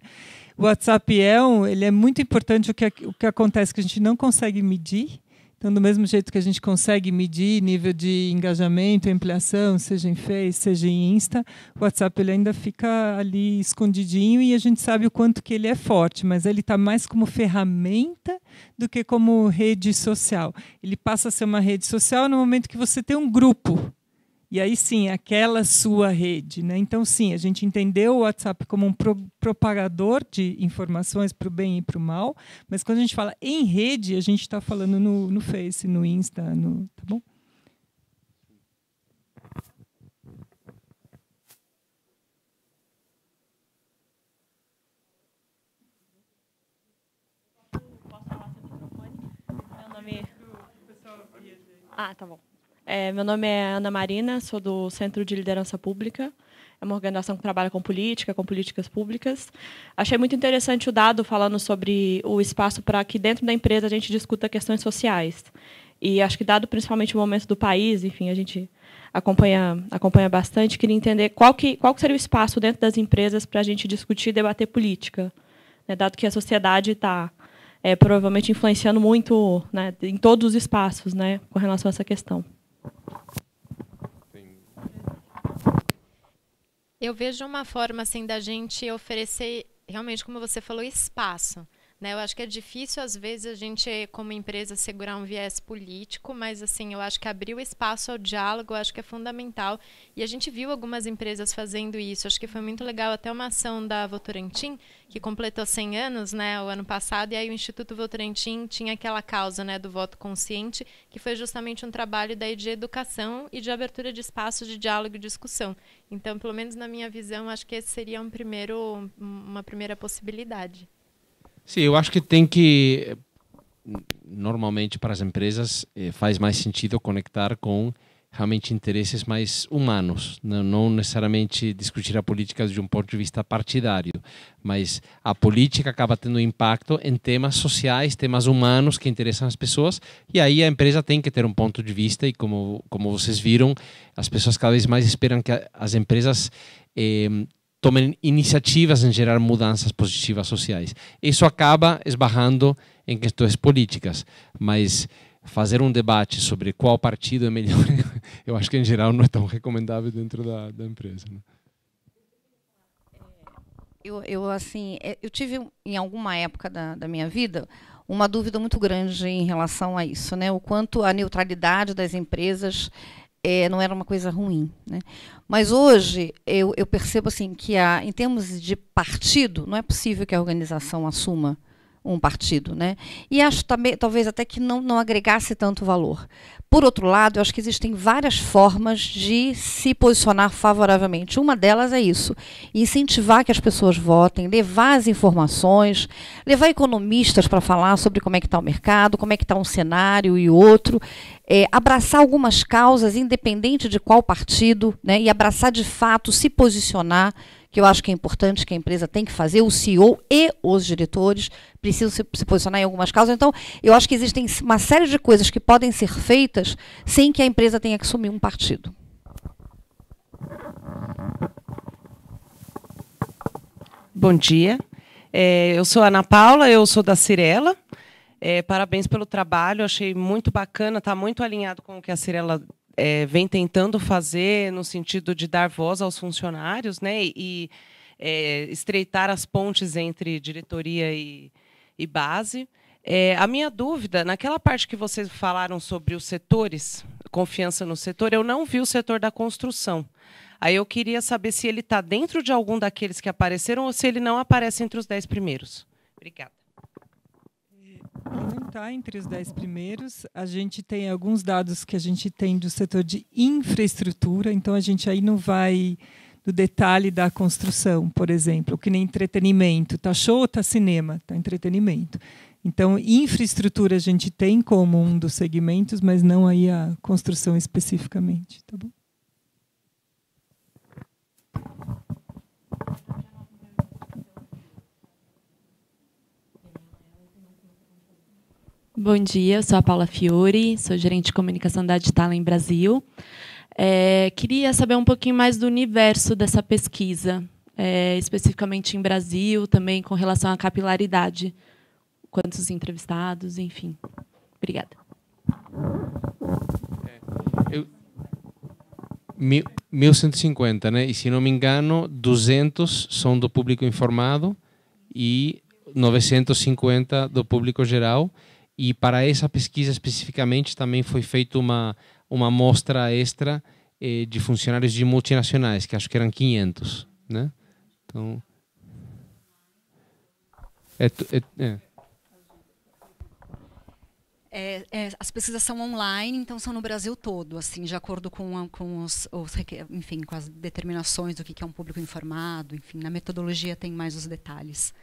O WhatsApp ele é muito importante. O que acontece é que a gente não consegue medir. Então, do mesmo jeito que a gente consegue medir nível de engajamento, ampliação, seja em Face, seja em Insta, o WhatsApp ele ainda fica ali escondidinho e a gente sabe o quanto que ele é forte, mas ele está mais como ferramenta do que como rede social. Ele passa a ser uma rede social no momento que você tem um grupo. E aí sim, aquela sua rede, né? Então, sim, a gente entendeu o WhatsApp como um propagador de informações para o bem e para o mal, mas quando a gente fala em rede, a gente está falando no Face, no Insta, tá bom? Posso falar seu microfone? Meu nome... tá bom. Meu nome é Ana Marina, sou do Centro de Liderança Pública. É uma organização que trabalha com políticas públicas. Achei muito interessante o dado falando sobre o espaço para que dentro da empresa a gente discuta questões sociais. E acho que, dado principalmente o momento do país, enfim, a gente acompanha bastante, queria entender qual que seria o espaço dentro das empresas para a gente discutir e debater política, né, dado que a sociedade está provavelmente influenciando muito, né, em todos os espaços, né, com relação a essa questão. Eu vejo uma forma assim da gente oferecer, realmente, como você falou, espaço. Né? Eu acho que é difícil, às vezes, a gente, como empresa, segurar um viés político, mas assim, eu acho que abrir o espaço ao diálogo, eu acho que é fundamental. E a gente viu algumas empresas fazendo isso. Acho que foi muito legal até uma ação da Votorantim, que completou 100 anos, né, o ano passado, e aí o Instituto Votorantim tinha aquela causa, né, do voto consciente, que foi justamente um trabalho daí de educação e de abertura de espaços de diálogo e discussão. Então, pelo menos na minha visão, acho que esse seria uma primeira possibilidade. Sim, eu acho que tem que, normalmente para as empresas, faz mais sentido conectar com realmente interesses mais humanos, não necessariamente discutir a política de um ponto de vista partidário, mas a política acaba tendo impacto em temas sociais, temas humanos que interessam as pessoas, e aí a empresa tem que ter um ponto de vista, e como vocês viram, as pessoas cada vez mais esperam que as empresas tomem iniciativas em gerar mudanças positivas sociais. Isso acaba esbarrando em questões políticas, mas fazer um debate sobre qual partido é melhor, eu acho que em geral não é tão recomendável dentro da empresa. Né? Eu tive em alguma época da minha vida uma dúvida muito grande em relação a isso, né? O quanto a neutralidade das empresas não era uma coisa ruim, né? Mas hoje eu percebo assim que em termos de partido, não é possível que a organização assuma um partido, né? E acho também, talvez até que não agregasse tanto valor. Por outro lado, eu acho que existem várias formas de se posicionar favoravelmente. Uma delas é isso, incentivar que as pessoas votem, levar as informações, levar economistas para falar sobre como é que está o mercado, como é que está um cenário e outro, abraçar algumas causas, independente de qual partido, né? E abraçar de fato, se posicionar, que eu acho que é importante, que a empresa tem que fazer, o CEO e os diretores precisam se posicionar em algumas causas. Então, eu acho que existem uma série de coisas que podem ser feitas sem que a empresa tenha que assumir um partido. Bom dia. Eu sou a Ana Paula, eu sou da Cyrela. Parabéns pelo trabalho, achei muito bacana, está muito alinhado com o que a Cyrela vem tentando fazer no sentido de dar voz aos funcionários, né, e estreitar as pontes entre diretoria e base. A minha dúvida, naquela parte que vocês falaram sobre os setores, confiança no setor, eu não vi o setor da construção. Aí eu queria saber se ele está dentro de algum daqueles que apareceram ou se ele não aparece entre os 10 primeiros. Obrigada. Não está entre os 10 primeiros. A gente tem alguns dados que a gente tem do setor de infraestrutura, então a gente aí não vai no detalhe da construção, por exemplo, que nem entretenimento. Está show ou está cinema? Está entretenimento. Então, infraestrutura a gente tem como um dos segmentos, mas não aí a construção especificamente. Tá bom? Bom dia, eu sou a Paula Fiore, sou gerente de comunicação da Adtalem Brasil. Queria saber um pouquinho mais do universo dessa pesquisa, especificamente em Brasil, também com relação à capilaridade. Quantos entrevistados, enfim. Obrigada. 1.150, né? E, se não me engano, 200 são do público informado e 950 do público geral. E para essa pesquisa especificamente também foi feita uma amostra extra de funcionários de multinacionais, que acho que eram 500, né? Então, as pesquisas são online, então são no Brasil todo, assim, de acordo com enfim, com as determinações do que é um público informado, enfim, na metodologia tem mais os detalhes.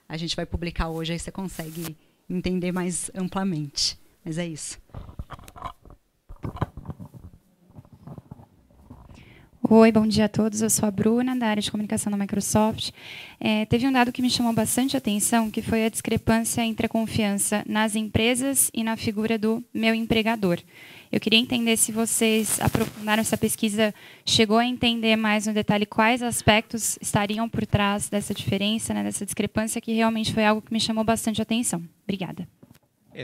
A gente vai publicar hoje, aí você consegue entender mais amplamente. Mas é isso. Oi, bom dia a todos. Eu sou a Bruna, da área de comunicação da Microsoft. Teve um dado que me chamou bastante atenção, que foi a discrepância entre a confiança nas empresas e na figura do meu empregador. Eu queria entender se vocês aprofundaram essa pesquisa, chegou a entender mais no detalhe quais aspectos estariam por trás dessa diferença, né, dessa discrepância, que realmente foi algo que me chamou bastante atenção. Obrigada.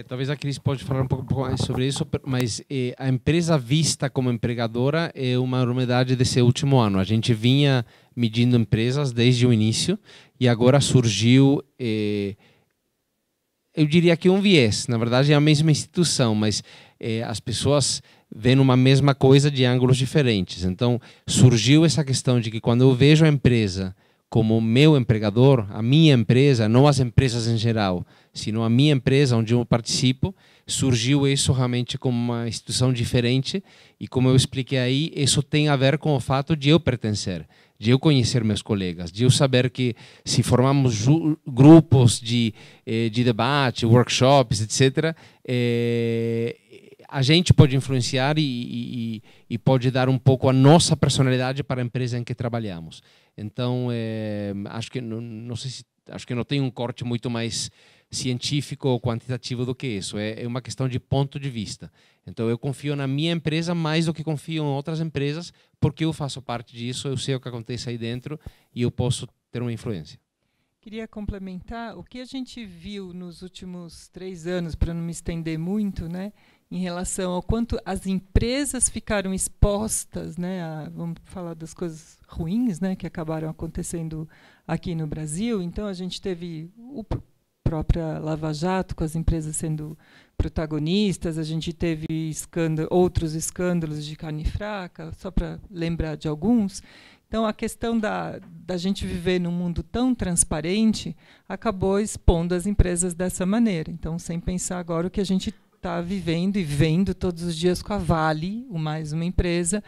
Talvez a Cris pode falar um pouco mais sobre isso, mas a empresa vista como empregadora é uma novidade desse último ano. A gente vinha medindo empresas desde o início e agora surgiu, eu diria que um viés. Na verdade, é a mesma instituição, mas as pessoas veem uma mesma coisa de ângulos diferentes. Então, surgiu essa questão de que quando eu vejo a empresa como meu empregador, a minha empresa, não as empresas em geral, sino a minha empresa onde eu participo, surgiu isso realmente como uma instituição diferente e, como eu expliquei aí, isso tem a ver com o fato de eu pertencer, de eu conhecer meus colegas, de eu saber que se formamos grupos de debate, workshops, etc., a gente pode influenciar e pode dar um pouco a nossa personalidade para a empresa em que trabalhamos. Então, acho que acho que não tem um corte muito mais científico ou quantitativo do que isso. É uma questão de ponto de vista. Então, eu confio na minha empresa mais do que confio em outras empresas, porque eu faço parte disso, eu sei o que acontece aí dentro e eu posso ter uma influência. Queria complementar o que a gente viu nos últimos 3 anos, para não me estender muito, né, em relação ao quanto as empresas ficaram expostas, né, vamos falar das coisas ruins, né, que acabaram acontecendo aqui no Brasil. Então, a gente teve o própria Lava Jato, com as empresas sendo protagonistas, a gente teve outros escândalos de carne fraca, só para lembrar de alguns. Então, a questão da gente viver num mundo tão transparente acabou expondo as empresas dessa maneira. Então, sem pensar agora o que a gente está vivendo e vendo todos os dias com a Vale, mais uma empresa,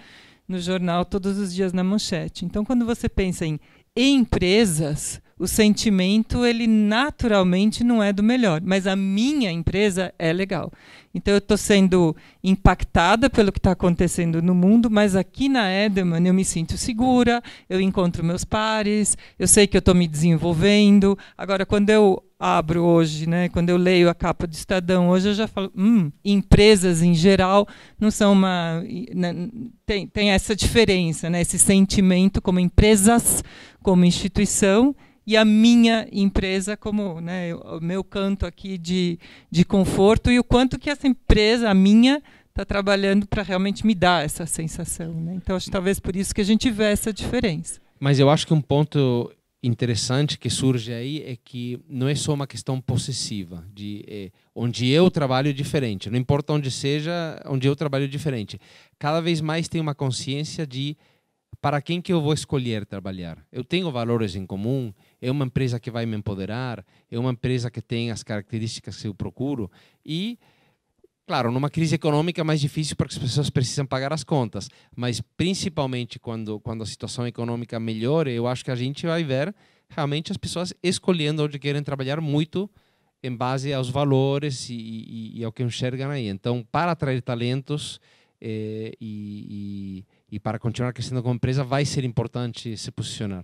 no jornal, todos os dias na manchete. Então, quando você pensa em empresas, o sentimento, ele naturalmente não é do melhor, mas a minha empresa é legal. Então, eu estou sendo impactada pelo que está acontecendo no mundo, mas aqui na Edelman eu me sinto segura, eu encontro meus pares, eu sei que eu estou me desenvolvendo. Agora, quando eu abro hoje, né, quando eu leio a capa do Estadão, hoje eu já falo, empresas em geral não são uma... Tem essa diferença, né, esse sentimento como empresas, como instituição, e a minha empresa como, né, o meu canto aqui de conforto, e o quanto que essa empresa, a minha, está trabalhando para realmente me dar essa sensação, né? Então, acho que talvez por isso que a gente vê essa diferença. Mas eu acho que um ponto interessante que surge aí é que não é só uma questão possessiva, onde eu trabalho diferente, não importa onde seja, onde eu trabalho diferente. Cada vez mais tem uma consciência de para quem que eu vou escolher trabalhar. Eu tenho valores em comum, é uma empresa que vai me empoderar, é uma empresa que tem as características que eu procuro e, claro, numa crise econômica é mais difícil porque as pessoas precisam pagar as contas, mas principalmente quando a situação econômica melhora, eu acho que a gente vai ver realmente as pessoas escolhendo onde querem trabalhar muito em base aos valores e ao que enxergam aí. Então, para atrair talentos e para continuar crescendo como empresa, vai ser importante se posicionar.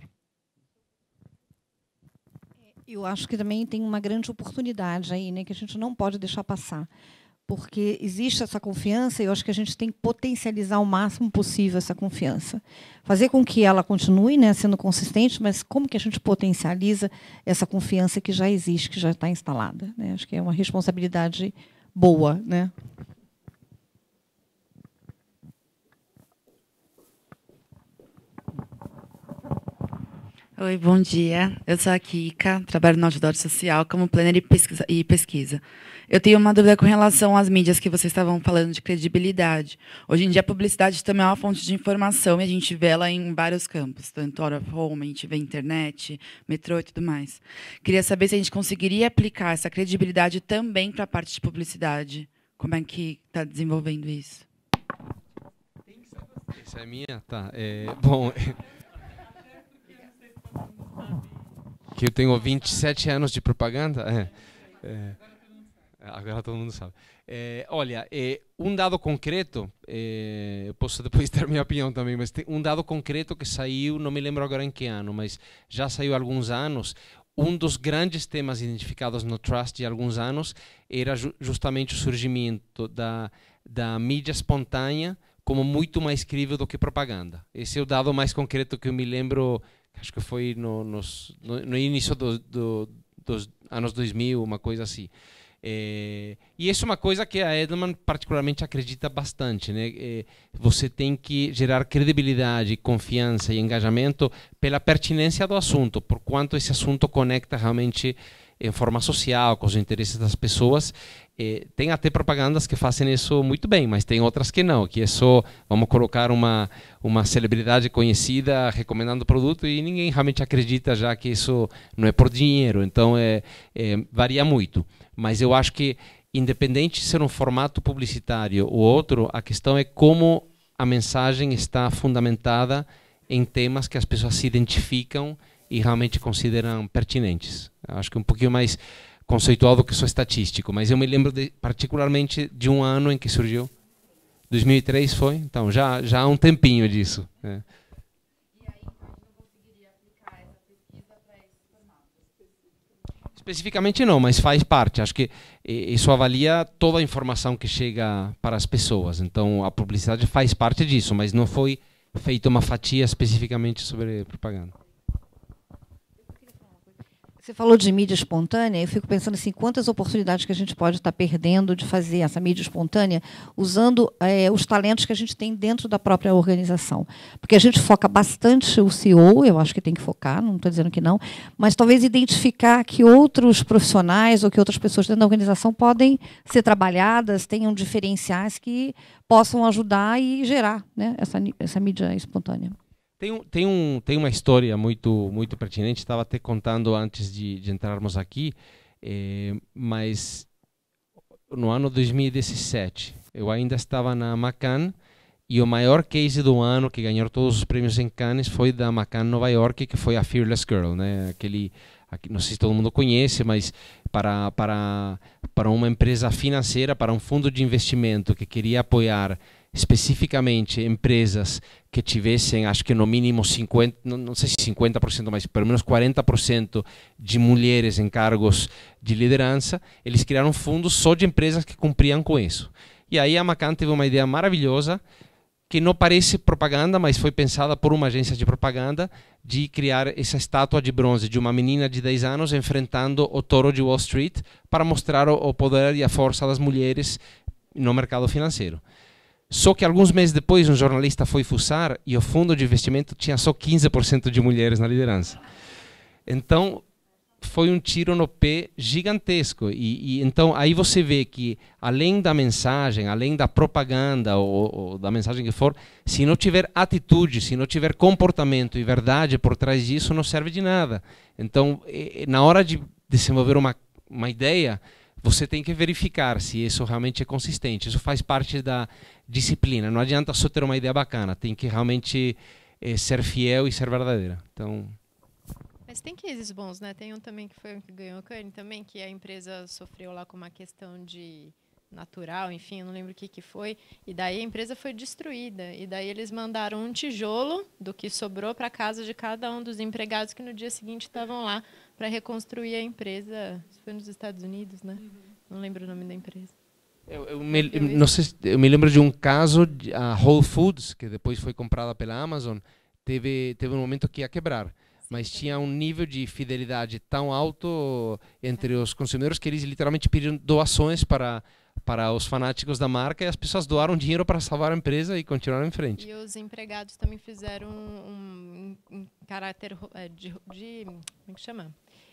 Eu acho que também tem uma grande oportunidade aí, né, que a gente não pode deixar passar. Porque existe essa confiança e eu acho que a gente tem que potencializar o máximo possível essa confiança. Fazer com que ela continue, né, sendo consistente, mas como que a gente potencializa essa confiança que já existe, que já está instalada, né? Acho que é uma responsabilidade boa, né? Oi, bom dia. Eu sou a Kika, trabalho no Outdoor Social como planner e pesquisa. Eu tenho uma dúvida com relação às mídias que vocês estavam falando de credibilidade. Hoje em dia, a publicidade também é uma fonte de informação e a gente vê ela em vários campos, tanto out of home, a gente vê internet, metrô e tudo mais. Queria saber se a gente conseguiria aplicar essa credibilidade também para a parte de publicidade. Como é que está desenvolvendo isso? Essa é minha? Tá. Bom... Que eu tenho 27 anos de propaganda. Agora todo mundo sabe. Olha, um dado concreto, eu posso depois dar minha opinião também, mas tem um dado concreto que saiu, não me lembro agora em que ano, mas já saiu há alguns anos. Um dos grandes temas identificados no Trust de alguns anos era justamente o surgimento da mídia espontânea como muito mais crível do que propaganda. Esse é o dado mais concreto que eu me lembro. Acho que foi no início dos anos 2000, uma coisa assim. E isso é uma coisa que a Edelman particularmente acredita bastante, né? Você tem que gerar credibilidade, confiança e engajamento pela pertinência do assunto, por quanto esse assunto conecta realmente em forma social, com os interesses das pessoas. Tem até propagandas que fazem isso muito bem, mas tem outras que não, que é só, vamos colocar uma celebridade conhecida recomendando o produto e ninguém realmente acredita, já que isso não é por dinheiro. Então, varia muito. Mas eu acho que, independente de ser um formato publicitário ou outro, a questão é como a mensagem está fundamentada em temas que as pessoas se identificam e realmente consideram pertinentes. Acho que um pouquinho mais conceitual do que só estatístico, mas eu me lembro particularmente de um ano em que surgiu. 2003 foi? Então, já há um tempinho disso. E aí, não conseguiria aplicar essa pesquisa para esse formato? Especificamente não, mas faz parte. Acho que isso avalia toda a informação que chega para as pessoas. Então, a publicidade faz parte disso, mas não foi feita uma fatia especificamente sobre propaganda. Você falou de mídia espontânea, eu fico pensando assim, quantas oportunidades que a gente pode estar perdendo de fazer essa mídia espontânea usando os talentos que a gente tem dentro da própria organização. Porque a gente foca bastante o CEO, eu acho que tem que focar, não estou dizendo que não, mas talvez identificar que outros profissionais ou que outras pessoas dentro da organização podem ser trabalhadas, tenham diferenciais que possam ajudar e gerar, né, essa mídia espontânea. Tem uma história muito pertinente, estava até contando antes de entrarmos aqui, mas no ano 2017, eu ainda estava na Macan e o maior case do ano, que ganhou todos os prêmios em Cannes, foi da Macan Nova York, que foi a Fearless Girl, né? Não sei se todo mundo conhece, mas para uma empresa financeira, para um fundo de investimento que queria apoiar especificamente empresas que tivessem, acho que no mínimo 50%, não sei se 50%, mas pelo menos 40% de mulheres em cargos de liderança, eles criaram fundos só de empresas que cumpriam com isso. E aí a Macan teve uma ideia maravilhosa, que não parece propaganda, mas foi pensada por uma agência de propaganda, de criar essa estátua de bronze de uma menina de 10 anos enfrentando o touro de Wall Street para mostrar o poder e a força das mulheres no mercado financeiro. Só que alguns meses depois, um jornalista foi fuçar e o fundo de investimento tinha só 15% de mulheres na liderança. Então, foi um tiro no pé gigantesco. Então, aí você vê que, além da mensagem, além da propaganda ou da mensagem que for, se não tiver atitude, se não tiver comportamento e verdade por trás disso, não serve de nada. Então, na hora de desenvolver uma ideia, você tem que verificar se isso realmente é consistente. Isso faz parte da disciplina. Não adianta só ter uma ideia bacana. Tem que realmente ser fiel e ser verdadeira. Então... Mas tem cases bons, né? Tem um também que foi o que ganhou o Cannes também, que a empresa sofreu lá com uma questão de natural, enfim, eu não lembro o que foi, e daí a empresa foi destruída, e daí eles mandaram um tijolo do que sobrou para a casa de cada um dos empregados que no dia seguinte estavam lá para reconstruir a empresa. Isso foi nos Estados Unidos, né? Não lembro o nome da empresa. Eu me lembro de um caso, a Whole Foods, que depois foi comprada pela Amazon, teve um momento que ia quebrar. Mas tinha um nível de fidelidade tão alto entre os consumidores que eles literalmente pediram doações para os fanáticos da marca, e as pessoas doaram dinheiro para salvar a empresa e continuaram em frente. E os empregados também fizeram um caráter de como é que chama?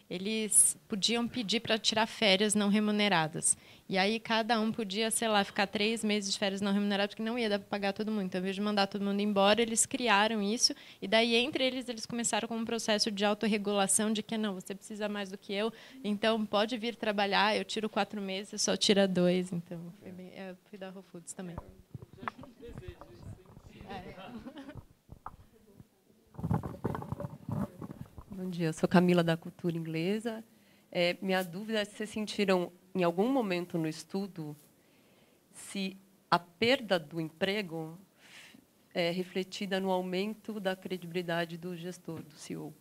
Eles podiam pedir para tirar férias não remuneradas. E aí cada um podia, sei lá, ficar 3 meses de férias não remuneradas, porque não ia dar para pagar todo mundo. Então, ao invés de mandar todo mundo embora, eles criaram isso. E daí, entre eles começaram com um processo de autorregulação de que, não, você precisa mais do que eu, então pode vir trabalhar, eu tiro 4 meses, você só tira 2. Então, foi bem, eu fui da Whole Foods também. Bom dia, eu sou Camila da Cultura Inglesa. Minha dúvida é se vocês sentiram, em algum momento no estudo, se a perda do emprego é refletida no aumento da credibilidade do gestor, do CEO.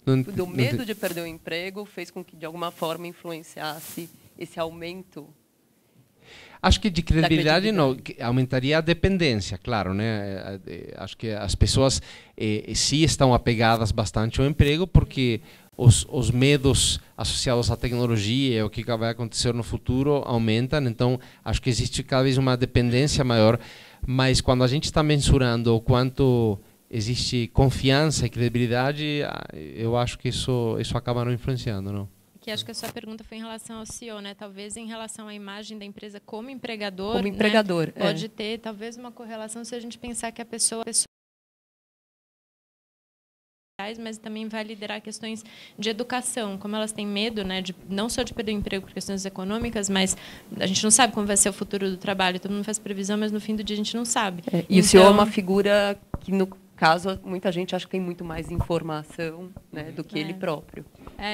O medo de perder o emprego fez com que, de alguma forma, influenciasse esse aumento? Acho que de credibilidade não, aumentaria a dependência, claro, né? Acho que as pessoas sim estão apegadas bastante ao emprego, porque os medos associados à tecnologia e o que vai acontecer no futuro aumentam, então acho que existe cada vez uma dependência maior, mas quando a gente está mensurando o quanto existe confiança e credibilidade, eu acho que isso acaba não influenciando, não? Que acho que a sua pergunta foi em relação ao CEO, né? Talvez em relação à imagem da empresa como empregador. Como empregador, né? Pode ter talvez uma correlação se a gente pensar que a pessoa mas também vai liderar questões de educação, como elas têm medo, né, de não só de perder o emprego por questões econômicas, mas a gente não sabe como vai ser o futuro do trabalho. Todo mundo faz previsão, mas no fim do dia a gente não sabe. E então, o CEO é uma figura que, no caso, muita gente acha que tem muito mais informação, né, do que ele próprio.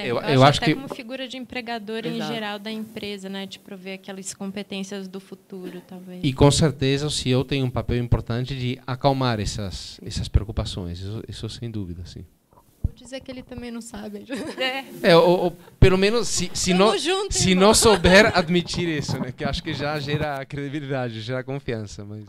Eu acho até que como figura de empregador em geral da empresa, né, de prover aquelas competências do futuro, talvez. E com certeza o CEO tem um papel importante de acalmar essas preocupações, isso sem dúvida, sim. Vou dizer que ele também não sabe. Ou pelo menos se não souber admitir isso, né, que acho que já gera credibilidade, gera confiança, mas...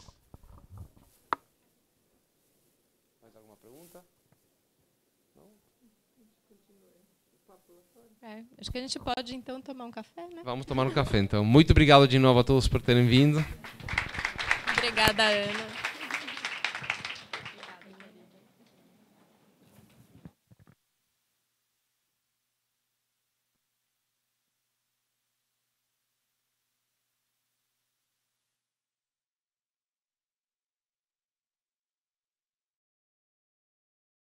Acho que a gente pode, então, tomar um café, né? Vamos tomar um café, então. Muito obrigado de novo a todos por terem vindo. Obrigada, Ana.